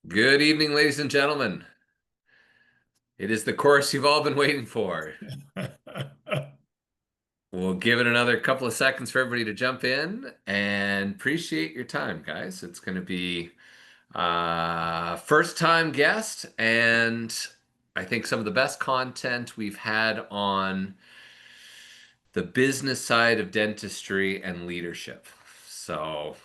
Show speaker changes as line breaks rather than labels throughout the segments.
Good evening, ladies and gentlemen. It is the course you've all been waiting for. We'll give it another couple of seconds for everybody to jump in and appreciate your time, guys. It's going to be first time guest and I think some of the best content we've had on the business side of dentistry and leadership. So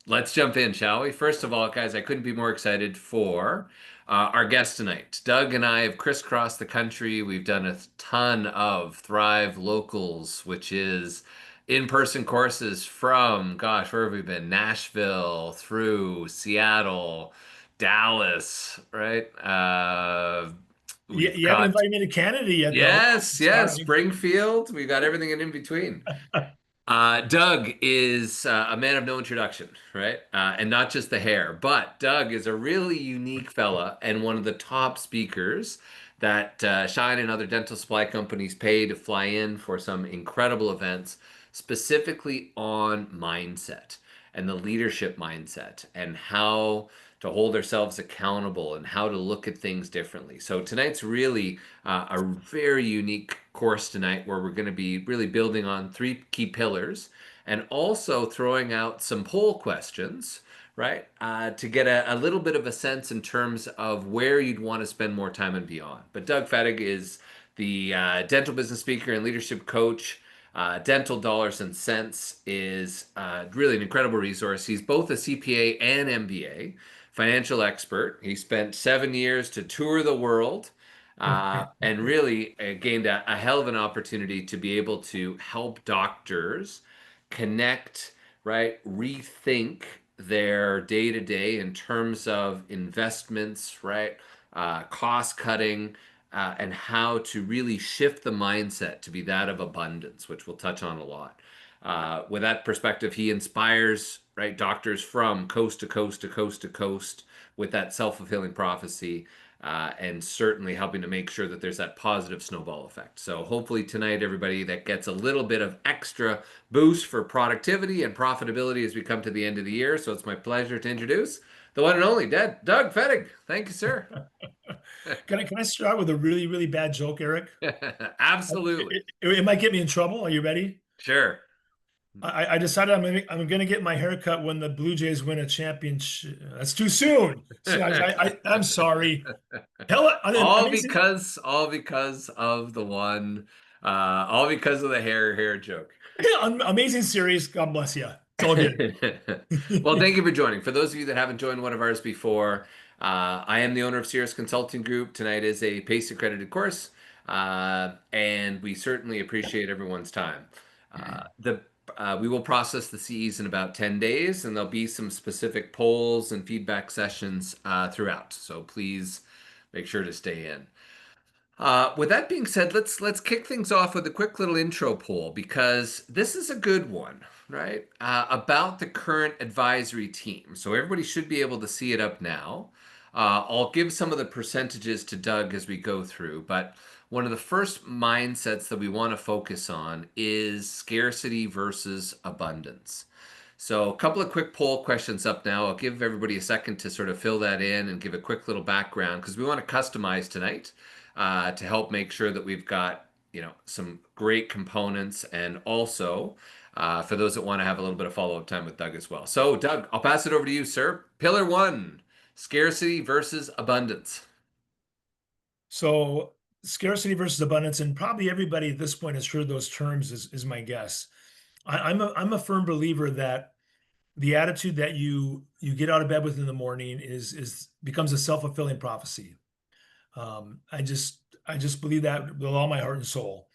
let's jump in, shall we? First of all, guys, I couldn't be more excited for our guest tonight. Doug and I have crisscrossed the country. We've done a ton of Thrive Locals, which is in-person courses from, gosh, where have we been? Nashville through Seattle, Dallas, right?
You,
We've
you haven't
got
invited me to Canada yet, though.
Yes, yes,
Sorry.
Springfield. We've got everything in between. Doug is a man of no introduction, right? And not just the hair, but Doug is a really unique fella and one of the top speakers that Shine and other dental supply companies pay to fly in for some incredible events, specifically on mindset and the leadership mindset and how to hold ourselves accountable and how to look at things differently. So tonight's really a very unique course tonight where we're going to be really building on three key pillars and also throwing out some poll questions, right? To get a little bit of a sense in terms of where you'd want to spend more time and beyond. But Doug Fettig is the dental business speaker and leadership coach. Dental Dollars and Cents is really an incredible resource. He's both a CPA and MBA, financial expert. He spent 7 years to tour the world and really gained a hell of an opportunity to be able to help doctors connect, right, rethink their day to day in terms of investments, right, cost cutting, and how to really shift the mindset to be that of abundance, which we'll touch on a lot. With that perspective, he inspires right doctors from coast to coast to coast to coast with that self-fulfilling prophecy, and certainly helping to make sure that there's that positive snowball effect. So hopefully tonight, everybody, that gets a little bit of extra boost for productivity and profitability as we come to the end of the year. So it's my pleasure to introduce the one and only Doug Fettig. Thank you, sir.
Can I start with a really, really bad joke, Eric?
Absolutely.
It might get me in trouble. Are you ready?
Sure.
I decided I'm gonna get my hair cut when the Blue Jays win a championship. That's too soon. So I'm sorry. Hell, amazing,
All because of the one, all because of the hair joke.
amazing series. God bless you. It's all good.
Well, thank you for joining. For those of you that haven't joined one of ours before, I am the owner of Sirius Consulting Group. Tonight is a PACE accredited course, and we certainly appreciate everyone's time. The We will process the CEs in about 10 days, and there'll be some specific polls and feedback sessions throughout. So please make sure to stay in. With that being said, let's kick things off with a quick little intro poll because this is a good one, right? About the current advisory team. So everybody should be able to see it up now. I'll give some of the percentages to Doug as we go through, but one of the first mindsets that we want to focus on is scarcity versus abundance. So a couple of quick poll questions up now. I'll give everybody a second to sort of fill that in and give a quick little background because we want to customize tonight to help make sure that we've got some great components and also for those that want to have a little bit of follow-up time with Doug as well. So Doug, I'll pass it over to you, sir. Pillar one, scarcity versus abundance.
So scarcity versus abundance, and probably everybody at this point has heard those terms, is my guess. I'm a firm believer that the attitude that you get out of bed with in the morning is becomes a self-fulfilling prophecy. I just believe that with all my heart and soul.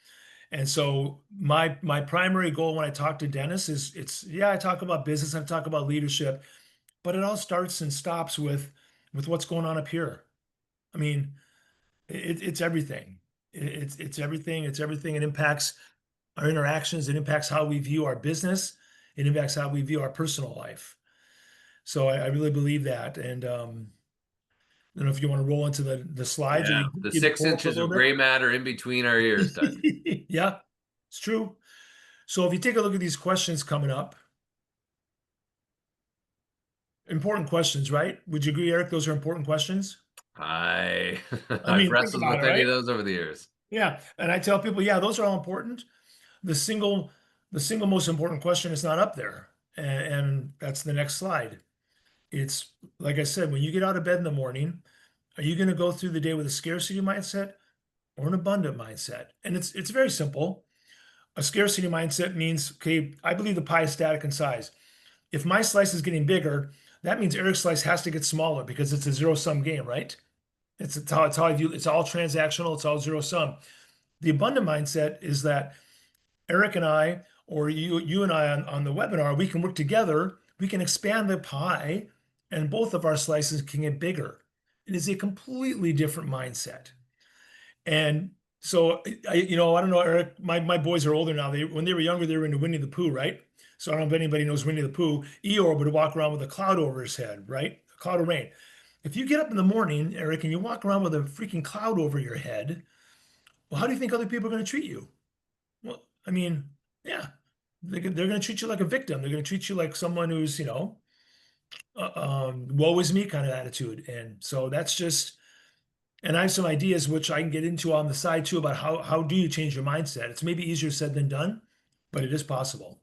And so my primary goal when I talk to dentists is I talk about business, I talk about leadership, but it all starts and stops with what's going on up here. I mean, it's everything. It's everything. It's everything. It impacts our interactions. It impacts how we view our business. It impacts how we view our personal life. So I really believe that. And I don't know if you want to roll into the slides or
Yeah,
you
the
keep
six
going for a
inches
little
of
bit.
gray matter in between our ears, Doug.
Yeah, it's true. So if you take a look at these questions coming up, Important questions, right? Would you agree, Eric? Those are important questions.
I
I
I've
mean, think
wrestled
about
with
it,
any
right?
of those over the years.
Yeah. And I tell people, yeah, those are all important. The single, the single most important question is not up there. And that's the next slide. It's like I said, when you get out of bed in the morning, are you going to go through the day with a scarcity mindset or an abundant mindset? And it's very simple. A scarcity mindset means, okay, I believe the pie is static in size. If my slice is getting bigger, that means Eric's slice has to get smaller because it's a zero sum game, right? It's how I view it's all transactional, it's all zero sum. The abundant mindset is that Eric and I, or you and I on the webinar, we can work together, we can expand the pie, and both of our slices can get bigger. It is a completely different mindset. And so I don't know, Eric, my boys are older now. When they were younger, they were into Winnie the Pooh, right? So I don't know if anybody knows Winnie the Pooh. Eeyore would walk around with a cloud over his head, right? A cloud of rain. If you get up in the morning, Eric, and you walk around with a freaking cloud over your head, well, how do you think other people are going to treat you? Well, I mean, yeah, they're going to treat you like a victim. They're going to treat you like someone who's, woe is me kind of attitude. And so that's just, and I have some ideas which I can get into on the side too about how do you change your mindset. It's maybe easier said than done, but it is possible.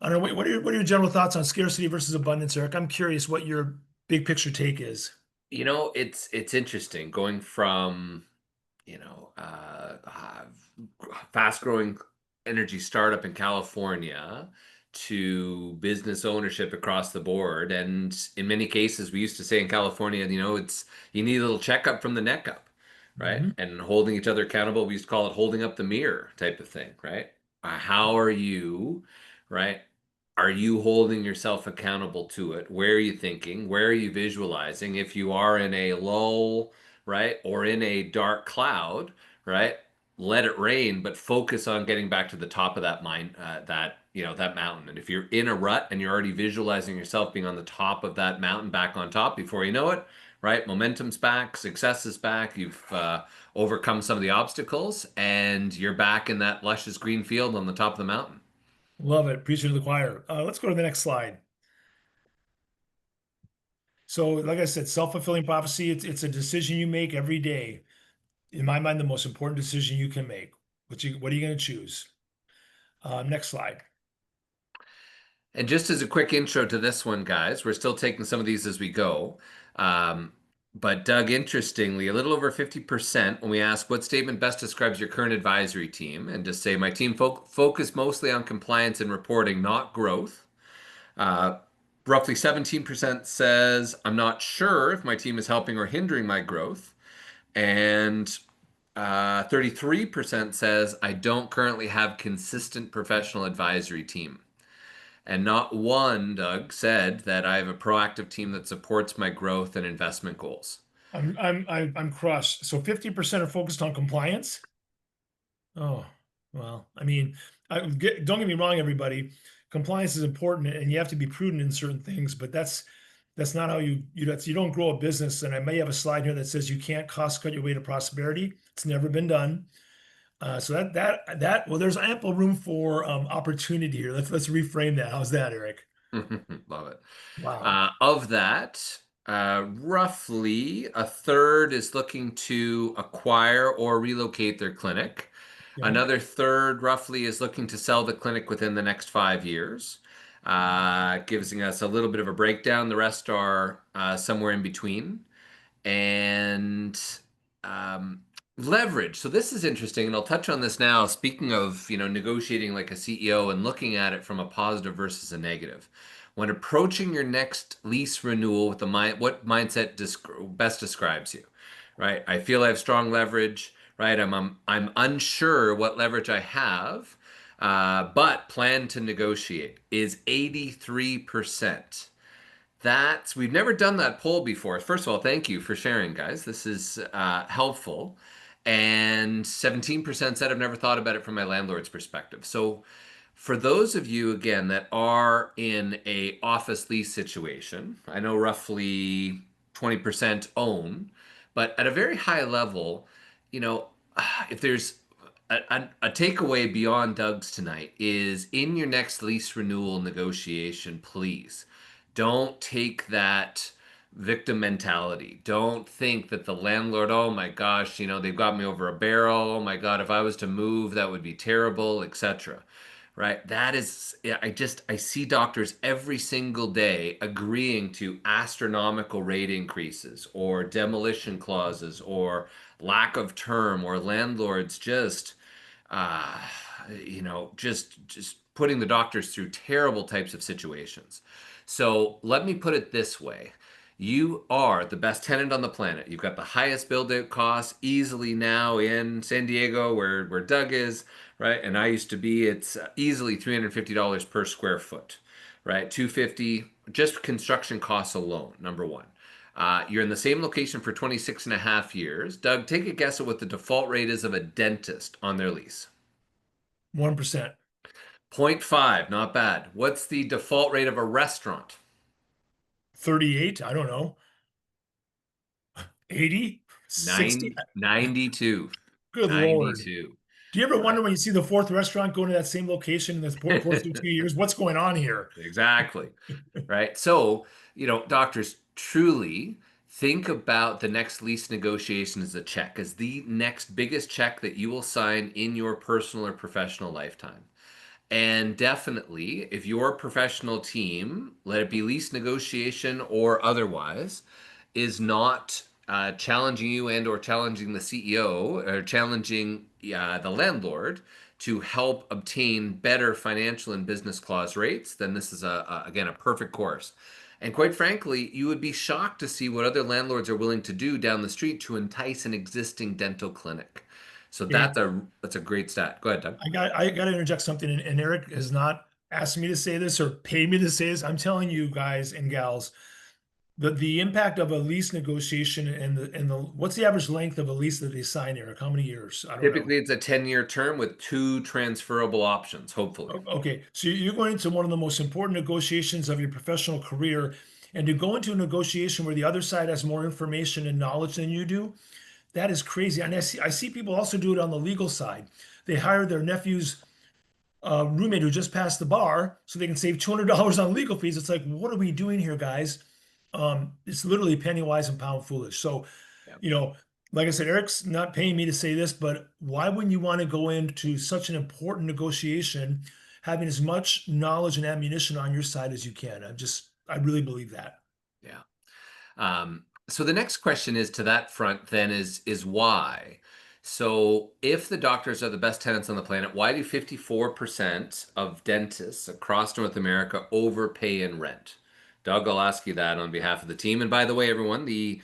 I don't know. What are your general thoughts on scarcity versus abundance, Eric? I'm curious what your big picture take is.
It's interesting going from, you know, fast growing energy startup in California to business ownership across the board. And in many cases, we used to say in California, it's you need a little checkup from the neck up, right?
Mhm.
And holding each other accountable. We used to call it holding up the mirror type of thing, right? How are you, right? Are you holding yourself accountable to it? Where are you thinking? Where are you visualizing? If you are in a lull, right, or in a dark cloud, right, let it rain, but focus on getting back to the top of that that mountain. And if you're in a rut and you're already visualizing yourself being on the top of that mountain, back on top, before you know it, right, momentum's back, success is back. You've overcome some of the obstacles, and you're back in that luscious green field on the top of the mountain.
Love it. Preacher to the choir. Let's go to the next slide. So, like I said, self-fulfilling prophecy, it's a decision you make every day. In my mind, the most important decision you can make. What are you going to choose? Next slide.
And just as a quick intro to this one, guys, we're still taking some of these as we go. Um, but Doug, interestingly, a little over 50% when we ask what statement best describes your current advisory team, and just say my team focus mostly on compliance and reporting, not growth. Uh, Roughly 17% says I'm not sure if my team is helping or hindering my growth. And 33% says I don't currently have consistent professional advisory team. And not one, Doug, said that I have a proactive team that supports my growth and investment goals.
I'm crushed. So 50% are focused on compliance. Oh, well, I mean, don't get me wrong, everybody. Compliance is important, and you have to be prudent in certain things. But that's not how you don't grow a business. And I may have a slide here that says you can't cost cut your way to prosperity. It's never been done. So that well, there's ample room for opportunity here. Let's reframe that. How's that, Eric?
Love it.
Wow.
Of that, roughly a third is looking to acquire or relocate their clinic.
Okay.
Another third, roughly, is looking to sell the clinic within the next 5 years. Giving us a little bit of a breakdown. The rest are somewhere in between. And um, leverage. So this is interesting, and I'll touch on this now. Speaking of, negotiating like a CEO and looking at it from a positive versus a negative. When approaching your next lease renewal with the what mindset best describes you, right? I feel I have strong leverage, right? I'm unsure what leverage I have, but plan to negotiate is 83%. We've never done that poll before. First of all, thank you for sharing, guys. This is helpful. And 17% said I've never thought about it from my landlord's perspective. So for those of you again that are in a office lease situation, I know roughly 20% own, but at a very high level, you know, if there's a takeaway beyond Doug's tonight is in your next lease renewal negotiation, please Don't take that victim mentality. Don't think that the landlord, oh my gosh, they've got me over a barrel. Oh my God, if I was to move, that would be terrible, etc. Right? That is, yeah, I see doctors every single day agreeing to astronomical rate increases or demolition clauses or lack of term, or landlords just uh, just putting the doctors through terrible types of situations. So let me put it this way. You are the best tenant on the planet. You've got the highest build out costs easily now in San Diego, where Doug is, right? And I used to be, it's easily $350 per square foot, right? 250 just construction costs alone, number one. You're in the same location for 26 and a half years. Doug, take a guess at what the default rate is of a dentist on their lease.
1%.
0.5, not bad. What's the default rate of a restaurant?
38, I don't know. 80, 60.
92.
Good Lord.
92.
Do you ever
Right.
wonder when you see the fourth restaurant going to that same location in the course of 2 years, what's going on here?
Exactly. Right. So, doctors, truly think about the next lease negotiation as a check, as the next biggest check that you will sign in your personal or professional lifetime. And definitely, if your professional team, let it be lease negotiation or otherwise, is not challenging you and or challenging the CEO or challenging the landlord to help obtain better financial and business clause rates, then this is again a perfect course. And quite frankly, you would be shocked to see what other landlords are willing to do down the street to entice an existing dental clinic. So
Okay,
that's a great stat. Go ahead, Doug.
I got to interject something, and Eric has not asked me to say this or paid me to say this. I'm telling you guys and gals, the impact of a lease negotiation and the what's the average length of a lease that they sign, Eric? How many years? I don't know.
Typically, it's a 10-year term with two transferable options, hopefully.
Okay, so you're going into one of the most important negotiations of your professional career, and to go into a negotiation where the other side has more information and knowledge than you do, that is crazy. And I see people also do it on the legal side. They hire their nephew's roommate who just passed the bar so they can save $200 on legal fees. It's like, what are we doing here, guys? It's literally penny wise and pound foolish. So,
Yeah.
you know, like I said, Eric's not paying me to say this, but why wouldn't you want to go into such an important negotiation having as much knowledge and ammunition on your side as you can? I really believe that.
Yeah. So the next question is to that front then is why? So if the doctors are the best tenants on the planet, why do 54% of dentists across North America overpay in rent? Doug, I'll ask you that on behalf of the team. And by the way, everyone, the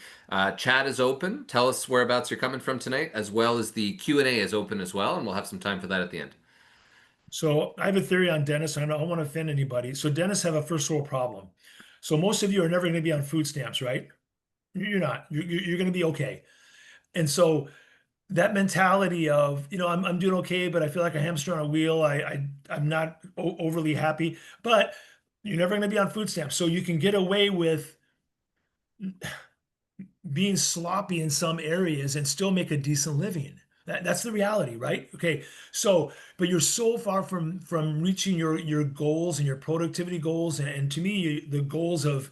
chat is open. Tell us whereabouts you're coming from tonight, as well as the Q&A is open as well, and we'll have some time for that at the end.
So I have a theory on dentists, and I don't want to offend anybody. So dentists have a first world problem. So most of you are never going to be on food stamps, right? You're not. You're going to be okay. And so that mentality of, I'm doing okay, but I feel like a hamster on a wheel. I'm not overly happy, but you're never going to be on food stamps. So you can get away with being sloppy in some areas and still make a decent living. That's the reality, right? Okay. So, but you're so far from reaching your goals and your productivity goals, and to me, the goals of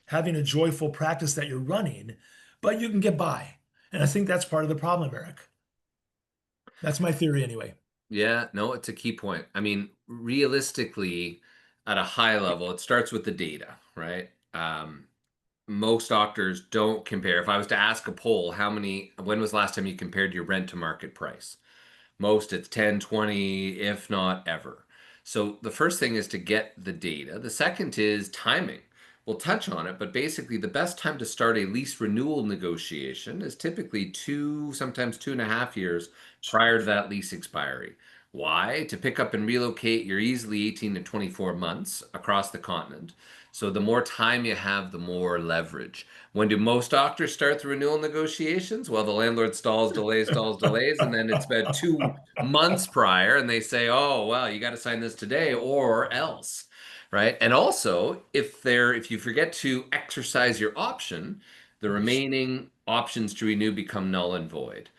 having a joyful practice that you're running, but you can get by. And I think that's part of the problem, Eric. That's my theory anyway.
Yeah, no, it's a key point. I mean, realistically, at a high level, it starts with the data, right? Most doctors don't compare. If I was to ask a poll, when was the last time you compared your rent to market price? Most it's 10, 20, if not ever. So the first thing is to get the data. The second is timing. We'll touch on it, but basically the best time to start a lease renewal negotiation is typically two, sometimes 2.5 years prior to that lease expiry. Why? To pick up and relocate, you're easily 18 to 24 months across the continent. So the more time you have, the more leverage. When do most doctors start the renewal negotiations? Well, the landlord stalls, delays, and then it's about 2 months prior, and they say, "Oh, well, you got to sign this today or else." Right? And also, if you forget to exercise your option, the remaining options to renew become null and void.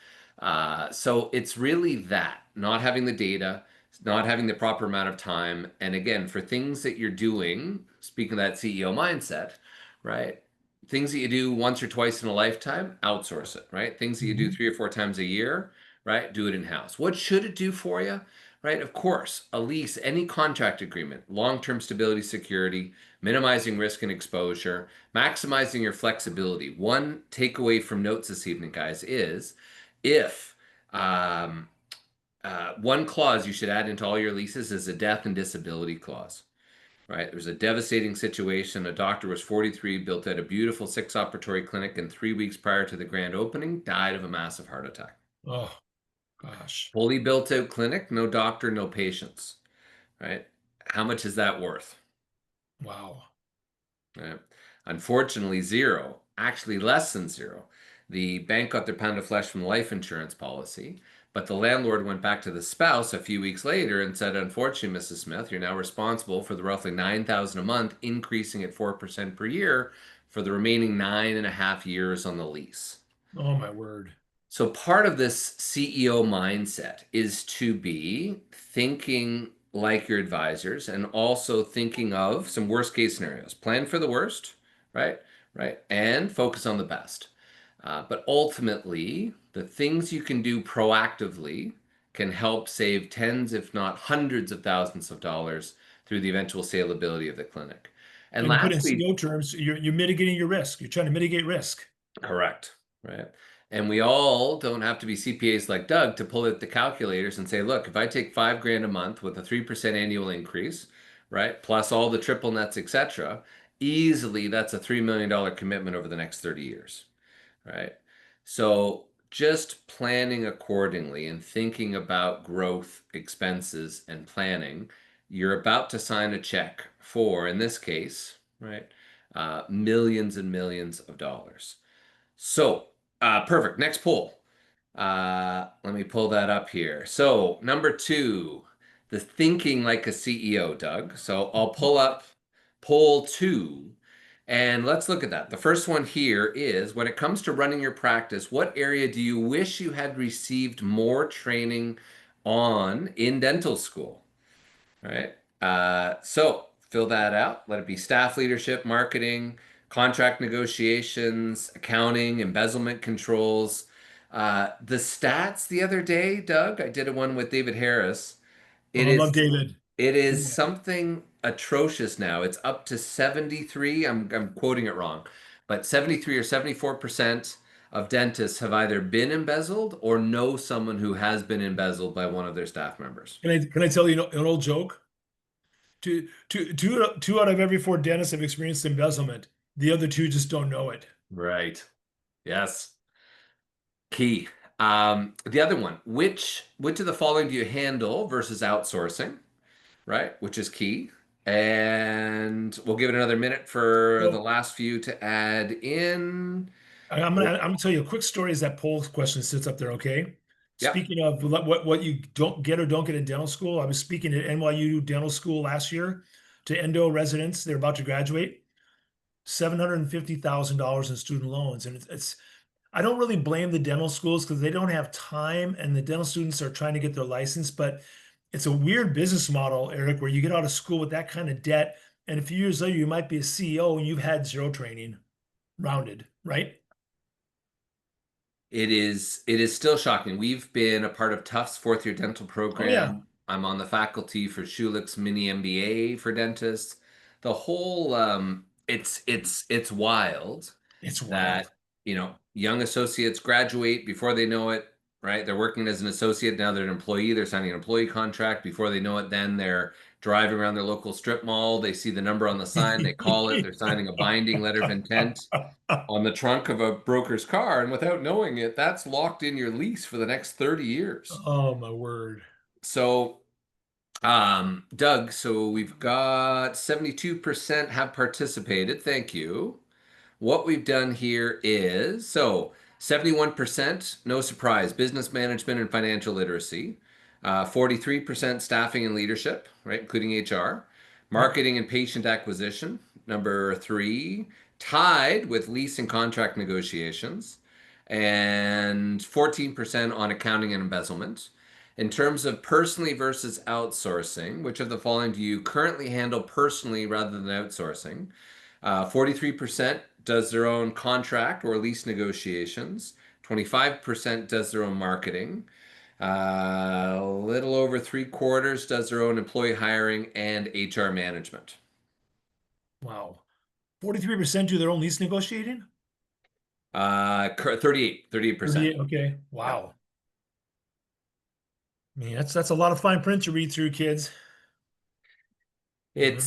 So it's really that, not having the data, not having the proper amount of time. And again, for things that you're doing, speaking of that CEO mindset, right? Things that you do once or twice in a lifetime, outsource it, right? Things that you do
Mhm.
3 or 4 times a year, right? Do it in-house. What should it do for you? Right? Of course, a lease, any contract agreement, long-term stability, security, minimizing risk and exposure, maximizing your flexibility. One takeaway from notes this evening, guys, is if um, one clause you should add into all your leases is a death and disability clause, right? There was a devastating situation. A doctor was 43, built out a beautiful 6 operatory clinic, and 3 weeks prior to the grand opening, died of a massive heart attack.
Oh gosh.
Fully built out clinic, no doctor, no patients, right? How much is that worth?
Wow.
Right? Unfortunately, zero, actually less than zero. The bank got their pound of flesh from the life insurance policy, but the landlord went back to the spouse a few weeks later and said, unfortunately, Mrs. Smith, you're now responsible for the roughly 9,000 a month, increasing at 4% per year for the remaining 9.5 years on the lease.
Oh my word.
So part of this CEO mindset is to be thinking like your advisors and also thinking of some worst case scenarios. Plan for the worst, right? Right. And focus on the best. But ultimately, the things you can do proactively can help save tens, if not hundreds of thousands of dollars through the eventual saleability of the clinic. And
And to put in
lastly,
CO terms, you're mitigating your risk. You're trying to mitigate risk.
correct. Right. And we all don't have to be CPAs like Doug to pull out the calculators and say, look, if I take 5 grand a month with a 3% annual increase, right, plus all the triple nets, etc., easily that's a $3 million commitment over the next 30 years. Right. So just planning accordingly and thinking about growth, expenses, and planning, you're about to sign a check for, in this case, right, millions and millions of dollars. So, perfect. Next poll. Let me pull that up here. So, number two, the thinking like a CEO, Doug. So, I'll pull up poll two and let's look at that. The first one here is when it comes to running your practice, what area do you wish you had received more training on in dental school? Right. So fill that out. Let it be staff leadership, marketing, contract negotiations, accounting, embezzlement controls. The stats the other day, Doug, I did a one with David Harris.
Oh,
It
I love
is
David.
it is
Yeah.
something atrocious now. It's up to 73. I'm quoting it wrong, but 73 or 74% of dentists have either been embezzled or know someone who has been embezzled by one of their staff members.
Can I tell you an old joke? Two out of every four dentists have experienced embezzlement. The other two just don't know it.
Right. Yes. Key. The other one, which of the following do you handle versus outsourcing? Right, which is key. And we'll give it another minute for the
So
last few to add in.
I'm gonna tell you a quick story as that poll question sits up there. Okay.
Yep.
Speaking of what you don't get or don't get in dental school, I was speaking at NYU Dental School last year to endo residents. They're about to graduate. $750,000 in student loans, and it's I don't really blame the dental schools because they don't have time, and the dental students are trying to get their license. But it's a weird business model, Eric, where you get out of school with that kind of debt, and a few years later you might be a CEO and you've had zero training, rounded, right?
It is still shocking. We've been a part of Tufts fourth year dental
Oh yeah,
program. I'm on the faculty for Schulich's mini MBA for dentists. The whole it's wild
it's wild.
that young associates graduate before they know it, right? They're working as an associate, now they're an employee, they're signing an employee contract. Before they know it, then they're driving around their local strip mall, they see the number on the sign, they call it, they're signing a binding letter of intent on the trunk of a broker's car, and without knowing it, that's locked in your lease for the next 30 years.
Oh my word.
So, Doug, so we've got 72% have participated. Thank you. What we've done here is 71%, no surprise, business management and financial literacy. 43% staffing and leadership, right, including HR.
Yep.
Marketing and patient acquisition, number three, tied with lease and contract negotiations. And 14% on accounting and embezzlement. In terms of personally versus outsourcing, which of the following do you currently handle personally rather than outsourcing? 43% does their own contract or lease negotiations. 25% does their own marketing. A little over three quarters does their own employee hiring and HR management.
Wow. 43% do their own lease negotiating?
38%.
38. Okay.
Yeah.
Wow. I mean, that's a lot of fine print to read through, kids. I don't know.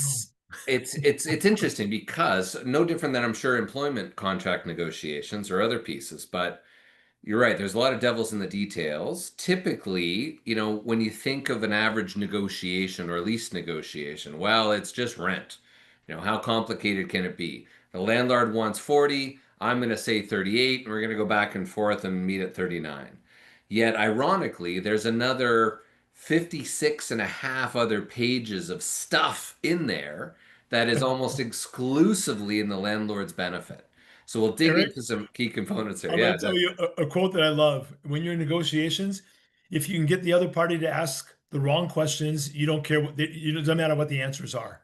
It's interesting because no different than I'm sure employment contract negotiations or other pieces, but you're right. There's a lot of devils in the details. Typically, when you think of an average negotiation or lease negotiation, well, it's just rent. How complicated can it be? The landlord wants 40, I'm going to say 38, and we're going to go back and forth and meet at 39. Yet, ironically, there's another 56 and a half other pages of stuff in there that is almost exclusively in the landlord's benefit. So we'll dig
Eric,
into some key components there.
I'm
Yeah,
going to tell you a quote that I love. When you're in negotiations, if you can get the other party to ask the wrong questions, you don't care it doesn't matter what the answers are.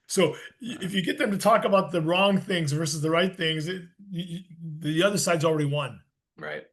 So if you get them to talk about the wrong things versus the right things, the other side's already won.
right.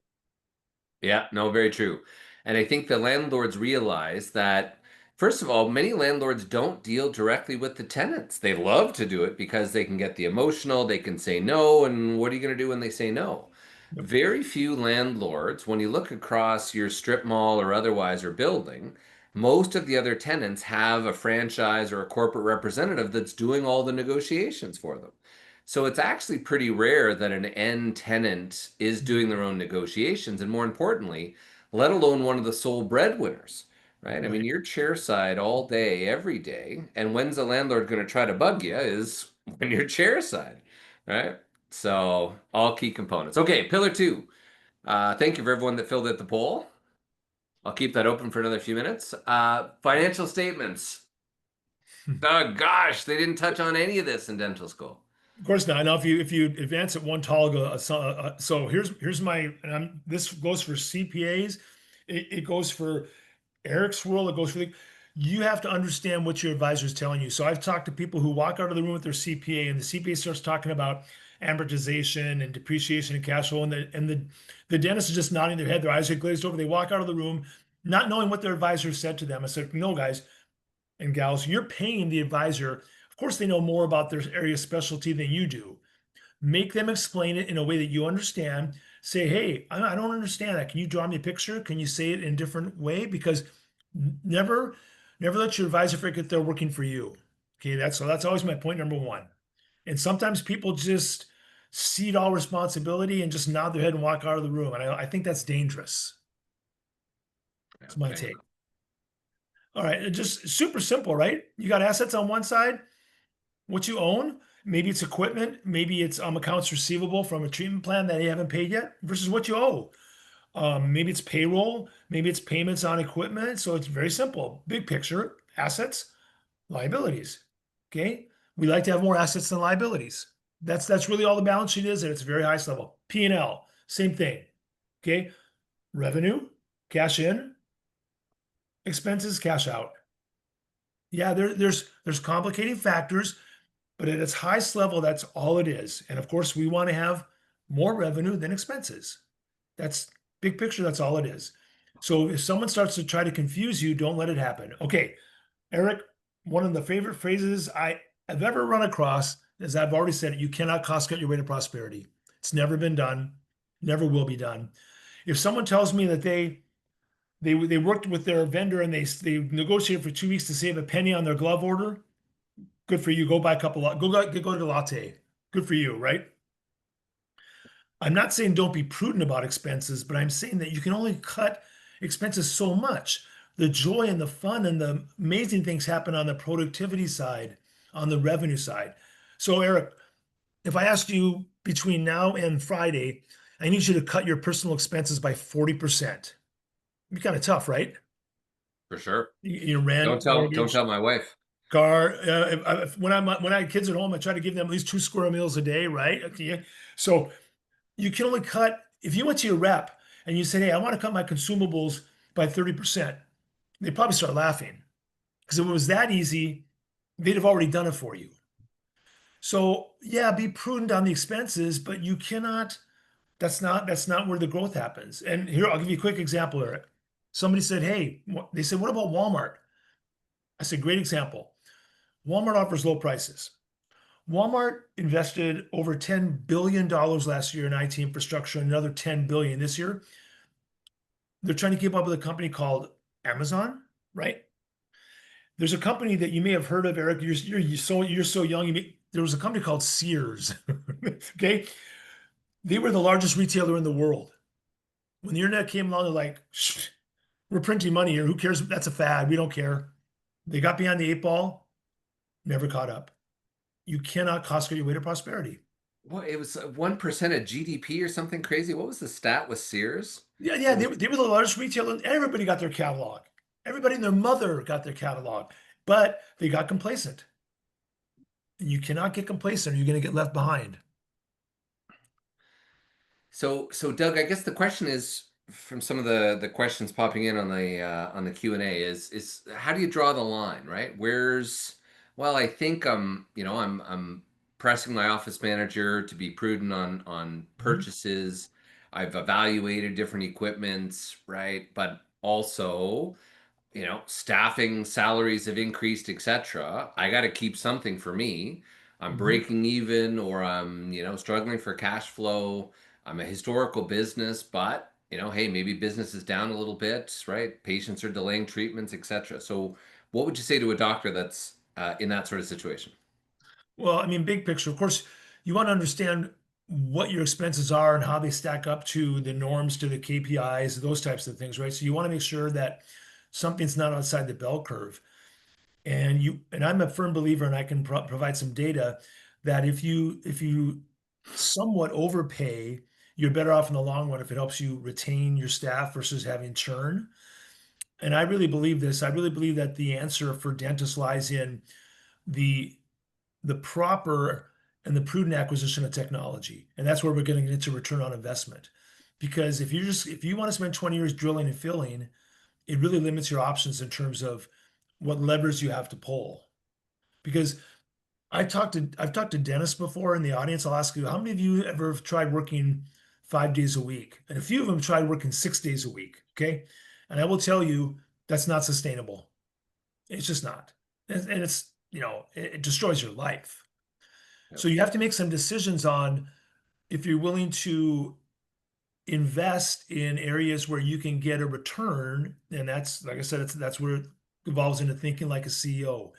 Yeah, no, very true. And I think the landlords realize that, first of all, many landlords don't deal directly with the tenants. They love to do it because they can get the emotional, they can say no, and what are you going to do when they say no?
Yep.
Very few landlords, when you look across your strip mall or otherwise or building, most of the other tenants have a franchise or a corporate representative that's doing all the negotiations for them. So it's actually pretty rare that an end tenant is doing their own negotiations, and more importantly, let alone one of the sole breadwinners, right? I mean,
Right.
you're chairside all day, every day, and when's the landlord going to try to bug you is when you're chairside, right? So all key components. Okay, pillar two. Thank you for everyone that filled out the poll. I'll keep that open for another few minutes. Financial statements. Oh gosh, they didn't touch on any of this in dental school.
Of course not. Now, if you advance it one tall, so here's my this goes for CPAs, it goes for Eric's world, it goes for you have to understand what your advisor is telling you. So I've talked to people who walk out of the room with their CPA, and the CPA starts talking about amortization and depreciation and cash flow, and the dentist is just nodding their head, their eyes are glazed over. They walk out of the room not knowing what their advisor said to them. I said, no, guys and gals, you're paying the advisor. Of course, they know more about their area of specialty than you do. Make them explain it in a way that you understand. Say, hey, I don't understand that. Can you draw me a picture? Can you say it in a different way? Because never, never let your advisor forget they're working for you. Okay, that's always my point number one. And sometimes people just cede all responsibility and just nod their head and walk out of the room. And I think that's dangerous. It's my
Okay.
take. All right, just super simple, right? You got assets on one side, what you own. Maybe it's equipment, maybe it's accounts receivable from a treatment plan that you haven't paid yet versus what you owe. Maybe it's payroll, maybe it's payments on equipment. So it's very simple. Big picture, assets, liabilities. Okay. We like to have more assets than liabilities. That's really all the balance sheet is, and it's very highest level. P&L, same thing. Okay. Revenue, cash in, expenses, cash out. Yeah, there's complicating factors, but at its highest level, that's all it is. And of course, we want to have more revenue than expenses. That's big picture, that's all it is. So if someone starts to try to confuse you, don't let it happen. Okay, Eric, one of the favorite phrases I have ever run across is I've already said it, you cannot cost cut your way to prosperity. It's never been done, never will be done. If someone tells me that they worked with their vendor and they negotiated for 2 weeks to save a penny on their glove order, good for you. Go buy a couple of go to latte. Good for you, right? I'm not saying don't be prudent about expenses, but I'm saying that you can only cut expenses so much. The joy and the fun and the amazing things happen on the productivity side, on the revenue side. So, Eric, if I asked you between now and Friday, I need you to cut your personal expenses by 40%. It'd be kind of tough, right?
For sure. Don't
Rent,
tell
mortgage,
my wife.
car. When I had kids at home, I try to give them at least 2 square meals a day, right? Okay. So you can only cut if you went to your rep and you said, "Hey, I want to cut my consumables by 30%. They'd probably start laughing because if it was that easy, they'd have already done it for you. So yeah, be prudent on the expenses, but you cannot, that's not where the growth happens. And here, I'll give you a quick example, Eric. Somebody said, hey, they said, what about Walmart? I said, great example. Walmart offers low prices. Walmart invested over $10 billion last year in IT infrastructure and another 10 billion this year. They're trying to keep up with a company called Amazon, right? There's a company that you may have heard of, Eric. You're so young. There was a company called Sears. Okay, they were the largest retailer in the world. When the internet came along, they're like, "Shh, we're printing money here. Who cares? That's a fad. We don't care." They got behind the eight ball, never caught up. You cannot cost cut your way to prosperity.
Well, it was 1% of GDP or something crazy. What was the stat with Sears?
Yeah, yeah, they were the largest retailer, and everybody got their catalog. Everybody and their mother got their catalog, but they got complacent. And you cannot get complacent, or you're going to get left behind.
So Doug, I guess the question is from some of the questions popping in on the Q&A is how do you draw the line, right? Well, I think I'm pressing my office manager to be prudent on
Mhm.
purchases. I've evaluated different equipments, right? But also staffing salaries have increased, etc. I got to keep something for me. I'm
Mhm.
breaking even or I'm, struggling for cash flow. I'm a historical business, but, hey, maybe business is down a little bit, right? Patients are delaying treatments, etc. So, what would you say to a doctor that's in that sort of situation?
Well, I mean, big picture, of course, you want to understand what your expenses are and how they stack up to the norms, to the KPIs, those types of things, right? So you want to make sure that something's not outside the bell curve. And I'm a firm believer, and I can provide some data that if you somewhat overpay, you're better off in the long run if it helps you retain your staff versus having churn. And I really believe this. I really believe that the answer for dentists lies in the the proper and the prudent acquisition of technology. And that's where we're going to get to return on investment. Because if you want to spend 20 years drilling and filling, it really limits your options in terms of what levers you have to pull. Because I've talked to dentists before in the audience. I'll ask you, how many of you ever have tried working 5 days a week? And a few of them tried working 6 days a week. Okay. And I will tell you that's not sustainable. It's just not. And it's, it destroys your life.
Yep.
So you have to make some decisions on if you're willing to invest in areas where you can get a return. And that's, like I said, that's where it evolves into thinking like a CEO.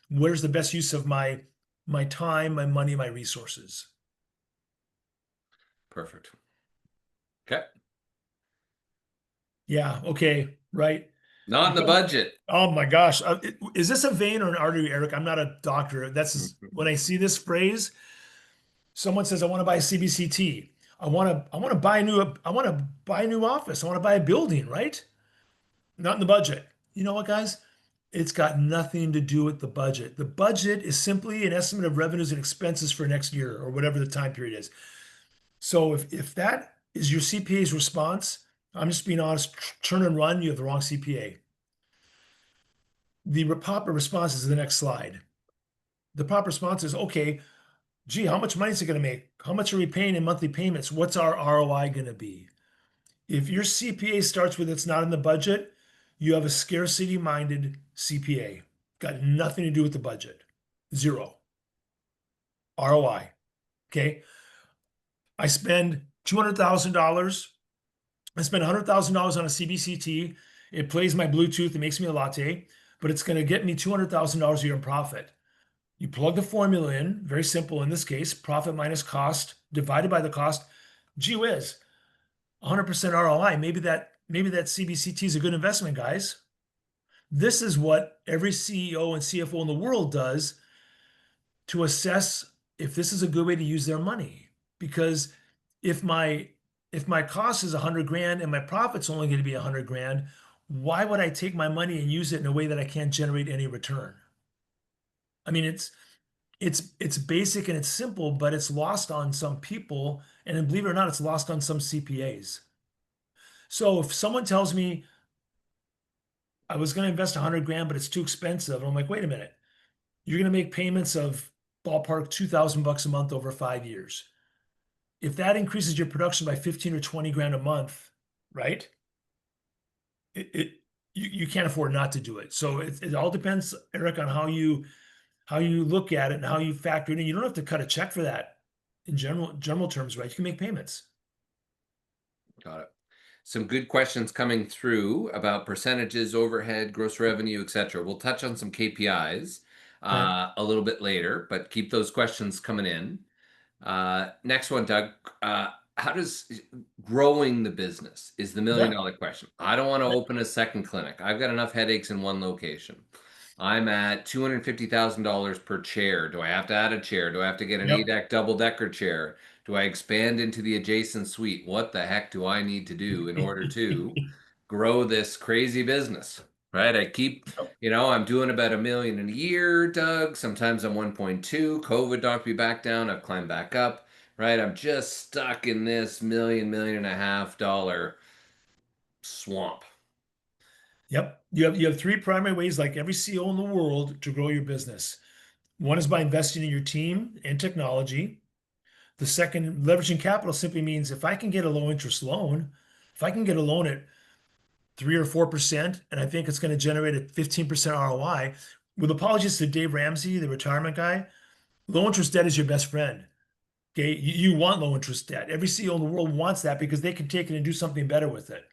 Where's the best use of my time, my money, my resources?
Perfect. Okay.
Yeah, okay, right.
Not in the budget.
Oh my gosh. Is this a vein or an artery, Eric? I'm not a doctor. When I see this phrase, someone says, I want to buy a CBCT. I want to buy a new office. I want to buy a building, right? Not in the budget. You know what, guys? It's got nothing to do with the budget. The budget is simply an estimate of revenues and expenses for next year or whatever the time period is. So if that is your CPA's response, I'm just being honest, turn and run, you have the wrong CPA. The proper response is the next slide. The proper response is, okay, gee, how much money is it going to make? How much are we paying in monthly payments? What's our ROI going to be? If your CPA starts with it's not in the budget, you have a scarcity minded CPA. Got nothing to do with the budget. Zero. ROI. Okay. I spend $200,000. I spend $100,000 on a CBCT. It plays my Bluetooth. It makes me a latte, but it's going to get me $200,000 a year in profit. You plug the formula in, very simple in this case, profit minus cost divided by the cost. Gee whiz, 100% ROI. Maybe that CBCT is a good investment, guys. This is what every CEO and CFO in the world does to assess if this is a good way to use their money. Because if my if my cost is 100 grand and my profit's only going to be 100 grand, why would I take my money and use it in a way that I can't generate any return? I mean, it's basic and it's simple, but it's lost on some people, and then believe it or not, it's lost on some CPAs. So if someone tells me I was going to invest 100 grand, but it's too expensive. And I'm like, wait a minute, you're going to make payments of ballpark 2,000 bucks a month over 5 years. If that increases your production by 15 or 20 grand a month, right? It you can't afford not to do it. So it all depends, Eric, on how you look at it and how you factor it in. You don't have to cut a check for that in general terms, right? You can make payments.
Got it. Some good questions coming through about percentages, overhead, gross revenue, etc. We'll touch on some KPIs
Okay.
a little bit later, but keep those questions coming in. Next one, Doug. How does growing the business is the million
Yeah.
dollar question. I don't want to open a second clinic. I've got enough headaches in one location. I'm at $250,000 per chair. Do I have to add a chair? Do I have to get an
Yep.
ADAC double decker chair? Do I expand into the adjacent suite? What the heck do I need to do in order to grow this crazy business? Right? I'm doing about 1 million in a year, Doug. Sometimes I'm 1.2. COVID knocked me back down. I've climbed back up. Right? I'm just stuck in this million and a half dollar swamp.
Yep. You have three primary ways, like every CEO in the world, to grow your business. One is by investing in your team and technology. The second, leveraging capital simply means if I can get a low interest loan, if I can get a loan at 3 or 4%, and I think it's going to generate a 15% ROI, with apologies to Dave Ramsey, the retirement guy, low interest debt is your best friend. Okay. You want low interest debt. Every CEO in the world wants that because they can take it and do something better with it.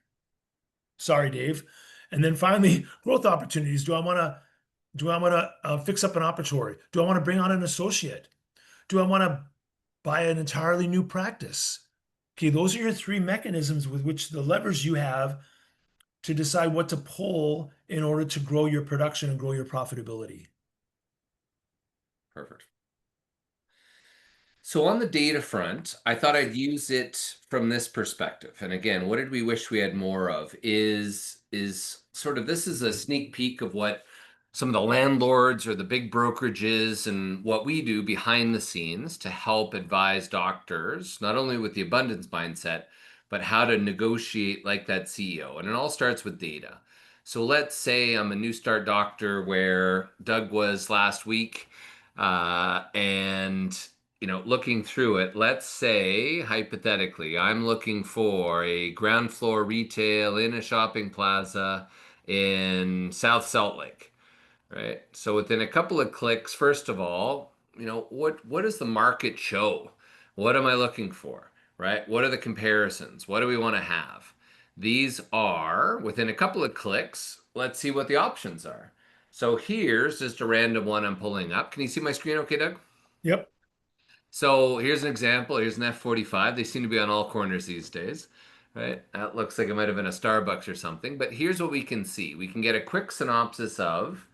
Sorry, Dave. And then finally, growth opportunities. Do I want to fix up an operatory? Do I want to bring on an associate? Do I want to buy an entirely new practice? Okay, those are your three mechanisms with which the levers you have to decide what to pull in order to grow your production and grow your profitability.
Perfect. So on the data front, I thought I'd use it from this perspective. And again, what did we wish we had more of is sort of this is a sneak peek of what some of the landlords or the big brokerages and what we do behind the scenes to help advise doctors, not only with the abundance mindset, but how to negotiate like that CEO. And it all starts with data. So let's say I'm a new start doctor where Doug was last week, and looking through it, let's say hypothetically, I'm looking for a ground floor retail in a shopping plaza in South Salt Lake, right? So within a couple of clicks, first of all, what does the market show? What am I looking for, right? What are the comparisons? What do we want to have? These are within a couple of clicks. Let's see what the options are. So here's just a random one I'm pulling up. Can you see my screen okay, Doug?
Yep.
So here's an example. Here's an F45. They seem to be on all corners these days, right? That looks like it might have been a Starbucks or something. But here's what we can see. We can get a quick synopsis of,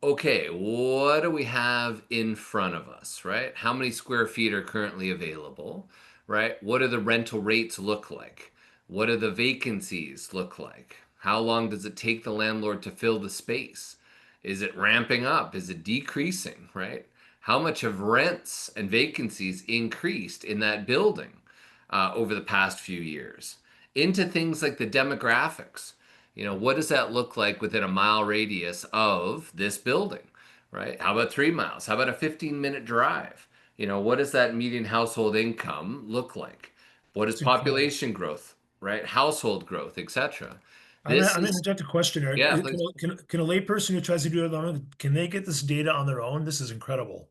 okay, what do we have in front of us, right? How many square feet are currently available, right? What do the rental rates look like? What do the vacancies look like? How long does it take the landlord to fill the space? Is it ramping up? Is it decreasing, right? How much have rents and vacancies increased in that building over the past few years? Into things like the demographics. What does that look like within a mile radius of this building, right? How about 3 miles? How about a 15-minute drive? What does that median household income look like? What is
It's incredible.
population growth, right? Household growth, etc.
I'm gonna,
This
I'm gonna
is,
interject a question, Eric.
yeah,
Can
please.
can a layperson who tries to do it alone, can they get this data on their own? This is incredible.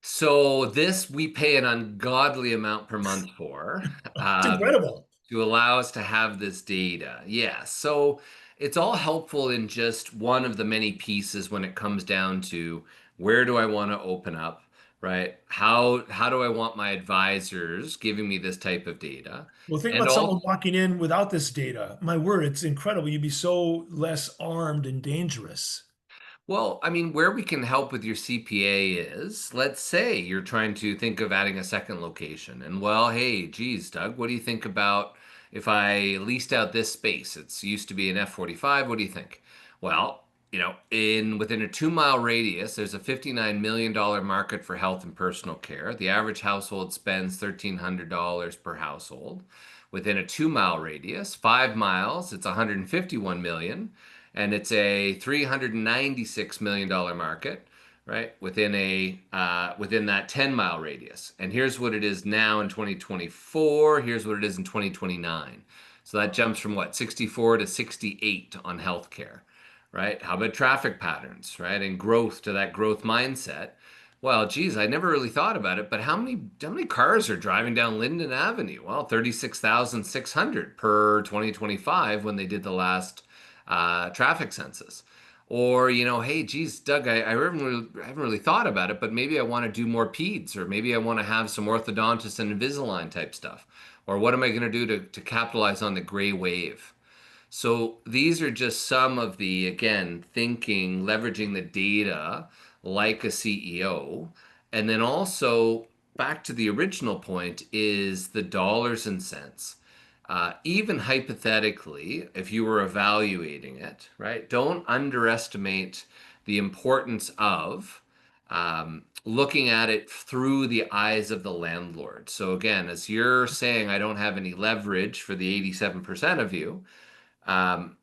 So this we pay an ungodly amount per month for.
It's
Um,
incredible.
to allow us to have this data. Yeah, so it's all helpful in just one of the many pieces when it comes down to where do I want to open up, right? How do I want my advisors giving me this type of data?
Well, think
And
about someone
all
walking in without this data. My word, it's incredible. You'd be so less armed and dangerous.
Well, I mean, where we can help with your CPA is, let's say you're trying to think of adding a second location. And well, hey, geez, Doug, what do you think about if I leased out this space? It's used to be an F45. What do you think? Well, in within a 2 mile radius, there's a $59 million market for health and personal care. The average household spends $1,300 per household. Within a 2 mile radius, 5 miles, it's 151 million. and it's a $396 million market, right? Within that 10-mile radius. And here's what it is now in 2024. Here's what it is in 2029. So that jumps from what, 64 to 68 on healthcare, right? How about traffic patterns, right? And growth to that growth mindset. Well, geez, I never really thought about it, but how many cars are driving down Linden Avenue? Well, 36,600 per 2025 when they did the last traffic census. Or, hey, geez, Doug, I haven't really thought about it, but maybe I want to do more peds, or maybe I want to have some orthodontist and Invisalign type stuff. Or what am I going to do to capitalize on the gray wave? So these are just some of the, again, thinking, leveraging the data like a CEO. And then also back to the original point is the dollars and cents. Even hypothetically, if you were evaluating it, right, don't underestimate the importance of looking at it through the eyes of the landlord. So again, as you're saying, I don't have any leverage for the 87% of you. Um,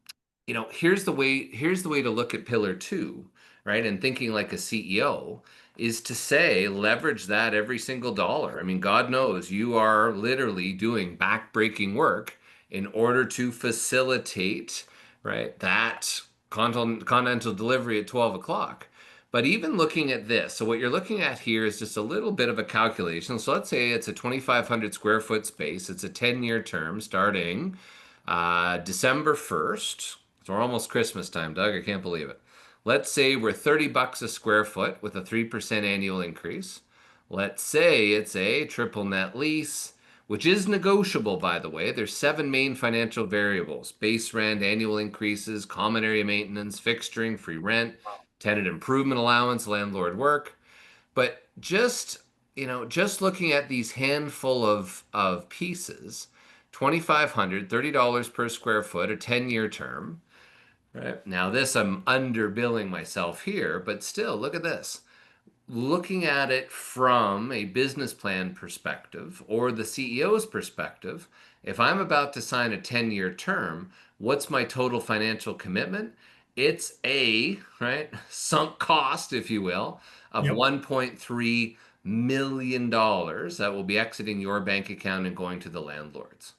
here's the way to look at pillar two, right? And thinking like a CEO is to say, leverage that every single dollar. I mean, God knows you are literally doing back-breaking work in order to facilitate, right, that continental delivery at 12 o'clock. But even looking at this, so what you're looking at here is just a little bit of a calculation. So let's say it's a 2,500 square foot space. It's a 10-year term starting December 1st. So we're almost Christmas time, Doug. I can't believe it. Let's say we're 30 bucks a square foot with a 3% annual increase. Let's say it's a triple net lease, which is negotiable, by the way. There's seven main financial variables: base rent, annual increases, common area maintenance, fixturing, free rent, tenant improvement allowance, landlord work. But just looking at these handful of pieces, 2,500, $30 per square foot, a 10-year term, right? Now this I'm underbilling myself here, but still look at this. Looking at it from a business plan perspective or the CEO's perspective, if I'm about to sign a 10-year term, what's my total financial commitment? It's a, right, sunk cost, if you will, of
Yep.
$1.3 million dollars that will be exiting your bank account and going to the landlords.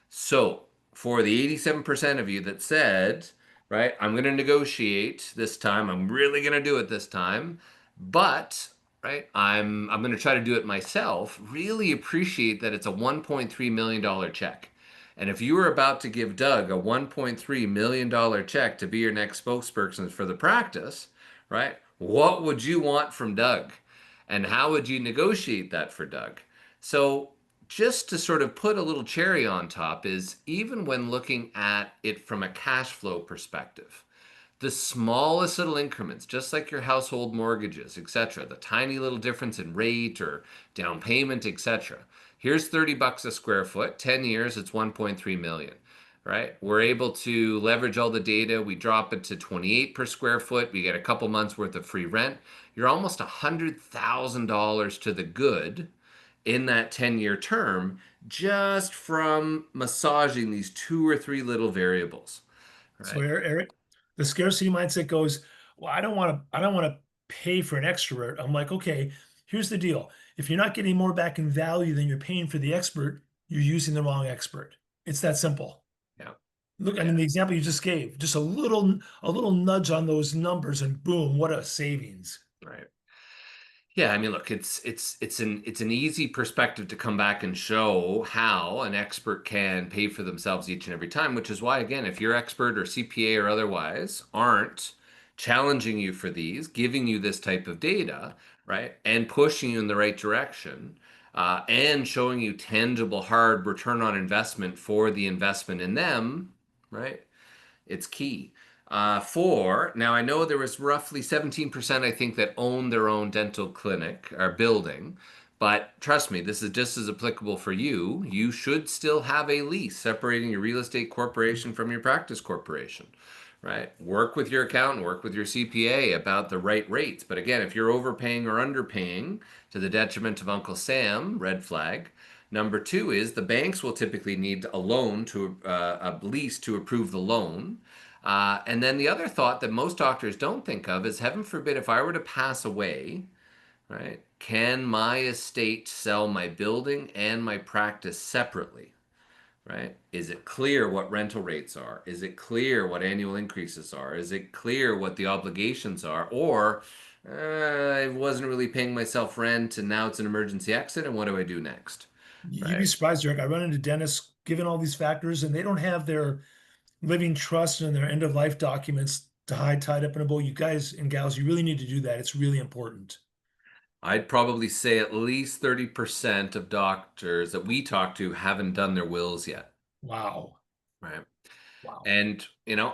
So, for the 87% of you that said, right, I'm going to negotiate this time, I'm really going to do it this time, but right, I'm going to try to do it myself. Really appreciate that it's a $1.3 million check. And if you were about to give Doug a $1.3 million check to be your next spokesperson for the practice, right, what would you want from Doug? And how would you negotiate that for Doug? So, just to sort of put a little cherry on top is even when looking at it from a cash flow perspective, the smallest little increments, just like your household mortgages, etc., the tiny little difference in rate or down payment, etc. Here's 30 bucks a square foot, 10 years, it's 1.3 million, right? We're able to leverage all the data. We drop it to 28 per square foot. We get a couple months worth of free rent. You're almost $100,000 to the good in that 10-year term just from massaging these two or three little variables,
So
right?
Eric, the scarcity mindset goes, well, I don't want to pay for an expert. I'm like, okay, here's the deal. If you're not getting more back in value than you're paying for the expert, you're using the wrong expert. It's that simple.
Yeah.
Look, I
Yeah.
mean, the example you just gave, just a little nudge on those numbers, and boom, what a savings.
Right. Yeah, I mean, look, it's an easy perspective to come back and show how an expert can pay for themselves each and every time, which is why, again, if your expert or CPA or otherwise aren't challenging you for these, giving you this type of data, right, and pushing you in the right direction, and showing you tangible, hard return on investment for the investment in them, right, it's key. Now I know there was roughly 17%, I think, that own their own dental clinic or building. But trust me, this is just as applicable for you. You should still have a lease separating your real estate corporation from your practice corporation, right? Work with your accountant, work with your CPA about the right rates. But again, if you're overpaying or underpaying to the detriment of Uncle Sam, red flag. Number two is the banks will typically need a lease to approve the loan. And then the other thought that most doctors don't think of is, heaven forbid, if I were to pass away, right? Can my estate sell my building and my practice separately? Right? Is it clear what rental rates are? Is it clear what annual increases are? Is it clear what the obligations are? Or I wasn't really paying myself rent and now it's an emergency exit, and what do I do next?
You'd be
Right?
surprised, Eric. I run into dentists given all these factors, and they don't have their living trust and their end of life documents tied up in a bowl. You guys and gals, you really need to do that. It's really important.
I'd probably say at least 30% of doctors that we talk to haven't done their wills yet.
Wow.
Right?
Wow.
And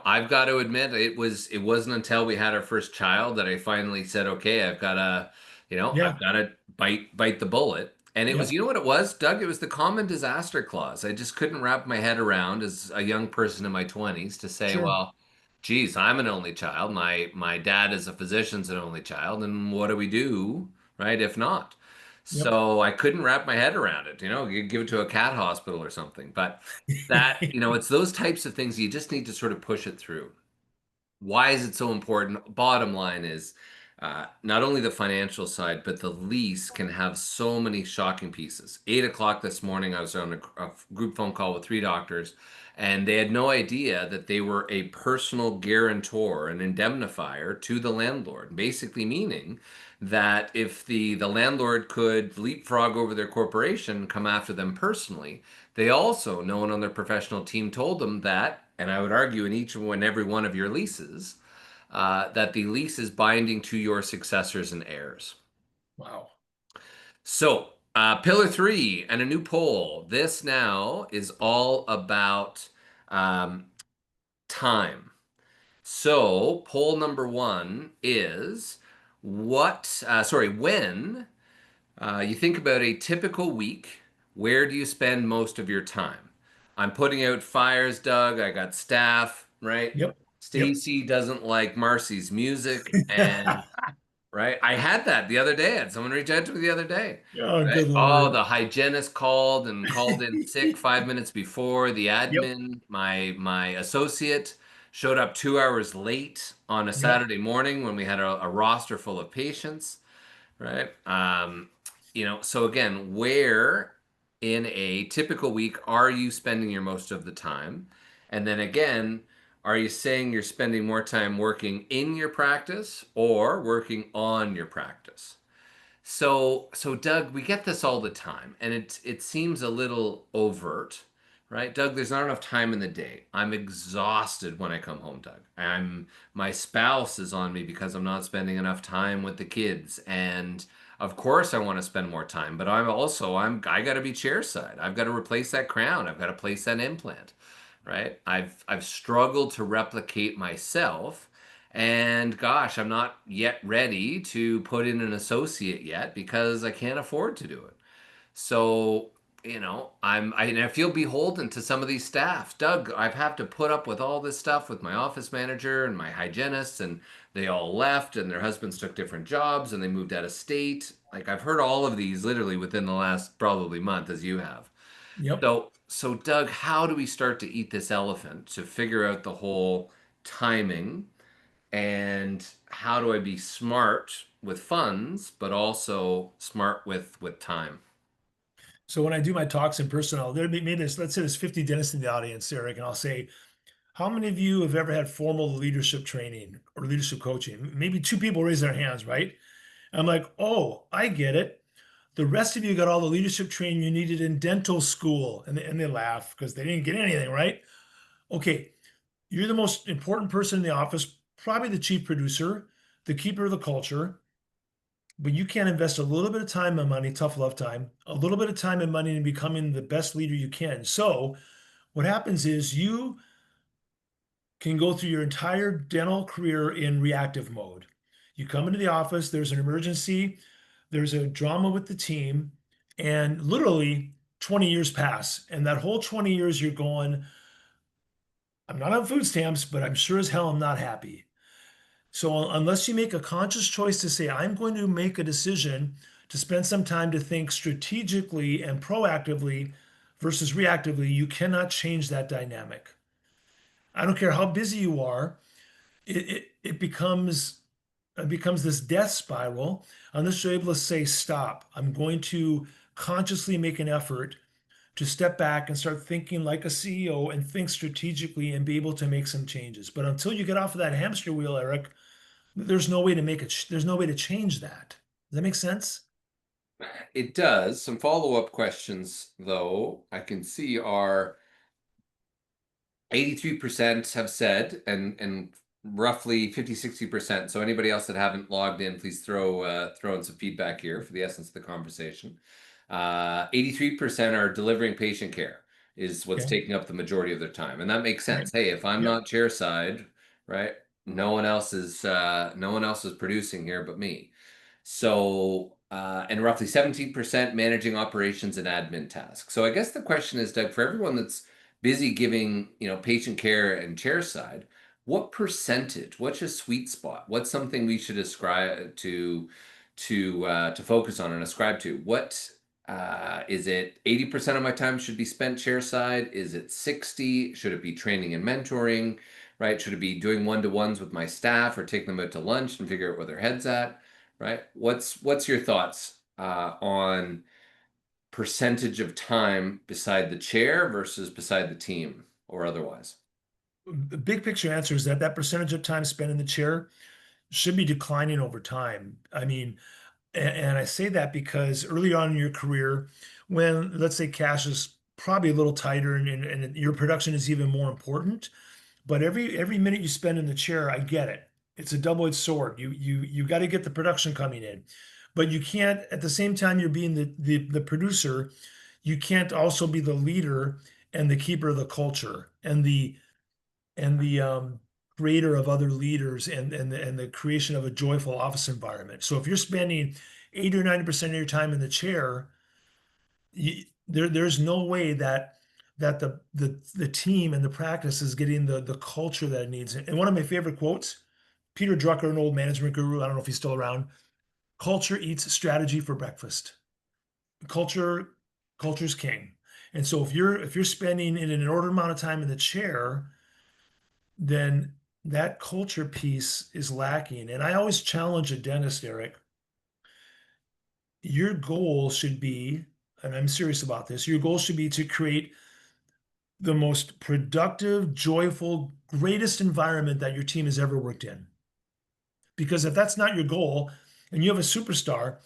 I've got to admit, it wasn't until we had our first child that I finally said, okay, I've
Yeah.
got to bite the bullet. And it was,
Yep.
you know what it was, Doug? It was the common disaster clause. I just couldn't wrap my head around as a young person in my 20s to say,
Sure.
well, geez, I'm an only child. My dad is a physician's an only child, and what do we do, right? If not.
Yep.
So I couldn't wrap my head around it. You give it to a cat hospital or something. But it's those types of things you just need to sort of push it through. Why is it so important? Bottom line is not only the financial side, but the lease can have so many shocking pieces. 8 o'clock this morning, I was on a group phone call with three doctors, and they had no idea that they were a personal guarantor, an indemnifier to the landlord, basically meaning that if the landlord could leapfrog over their corporation, come after them personally, they also, no one on their professional team told them that, and I would argue in each and every one of your leases, that the lease is binding to your successors and heirs.
Wow.
So, pillar three and a new poll. This now is all about um, time. So, poll number one is when you think about a typical week, where do you spend most of your time? I'm putting out fires, Doug. I got staff, right?
Yep. Yep.
Stacy doesn't like Marcy's music, and right, I had that the other day. I had someone reach out to me the other day.
Oh,
Right?
good
Oh,
Lord.
the hygienist called in sick 5 minutes before. The
Yep.
admin, my associate, showed up 2 hours late on a
Yep.
Saturday morning when we had a roster full of patients, right? So again, where in a typical week are you spending your most of the time? And then again, are you saying you're spending more time working in your practice or working on your practice? So Doug, we get this all the time, and it seems a little overt, right? Doug, there's not enough time in the day. I'm exhausted when I come home, Doug. My spouse is on me because I'm not spending enough time with the kids, and of course I want to spend more time, but I got to be chairside. I've got to replace that crown. I've got to place that implant, right? I've struggled to replicate myself. And gosh, I'm not yet ready to put in an associate yet because I can't afford to do it. So, I feel beholden to some of these staff. Doug, I've had to put up with all this stuff with my office manager and my hygienists, and they all left and their husbands took different jobs and they moved out of state. Like I've heard all of these literally within the last probably month, as you have.
Yep.
So Doug, how do we start to eat this elephant to figure out the whole timing? And how do I be smart with funds, but also smart with time?
So when I do my talks in person, maybe let's say there's 50 dentists in the audience, Eric, and I'll say, how many of you have ever had formal leadership training or leadership coaching? Maybe two people raise their hands, right? And I'm like, oh, I get it. The rest of you got all the leadership training you needed in dental school. And they laugh because they didn't get anything, right? Okay, you're the most important person in the office, probably the chief producer, the keeper of the culture, but you can't invest a little bit of time and money, tough love time, a little bit of time and money in becoming the best leader you can. So what happens is you can go through your entire dental career in reactive mode. You come into the office, there's an emergency, there's a drama with the team, and literally 20 years pass. And that whole 20 years, you're going, I'm not on food stamps, but I'm sure as hell I'm not happy. So unless you make a conscious choice to say, I'm going to make a decision to spend some time to think strategically and proactively versus reactively, you cannot change that dynamic. I don't care how busy you are, it becomes this death spiral unless you're able to say, stop. I'm going to consciously make an effort to step back and start thinking like a CEO and think strategically and be able to make some changes. But until you get off of that hamster wheel, Eric, there's no way to make it, there's no way to change that. Does that make sense?
It does. Some follow-up questions, though, I can see are 83% have said, and roughly 50-60%. So anybody else that haven't logged in, please throw in some feedback here for the essence of the conversation. 83% are delivering patient care is what's
Okay.
taking up the majority of their time, and that makes
Right.
sense. Hey, if I'm
Yep.
not chair side, right, no one else is producing here but me. So, and roughly 17% managing operations and admin tasks. So I guess the question is, Doug, for everyone that's busy giving, patient care and chair side, what percentage, what's your sweet spot? What's something we should ascribe to focus on and ascribe to? What is it 80% of my time should be spent chair side? Is it 60? Should it be training and mentoring? Right? Should it be doing one-to-ones with my staff or taking them out to lunch and figure out where their head's at? Right? What's your thoughts on percentage of time beside the chair versus beside the team or otherwise?
The big picture answer is that that percentage of time spent in the chair should be declining over time. I mean, and I say that because early on in your career, when let's say cash is probably a little tighter and your production is even more important, but every minute you spend in the chair, I get it. It's a double-edged sword. You got to get the production coming in, but you can't at the same time you're being the producer, you can't also be the leader and the keeper of the culture and the creator of other leaders and the creation of a joyful office environment. So if you're spending 80 or 90% of your time in the chair, there's no way that the team and the practice is getting the culture that it needs. And one of my favorite quotes, Peter Drucker, an old management guru, I don't know if he's still around, culture eats strategy for breakfast. Culture, culture's king. And so if you're spending an inordinate amount of time in the chair, then that culture piece is lacking. And I always challenge a dentist, Eric. Your goal should be, and I'm serious about this, your goal should be to create the most productive, joyful, greatest environment that your team has ever worked in. Because if that's not your goal and you have a superstar,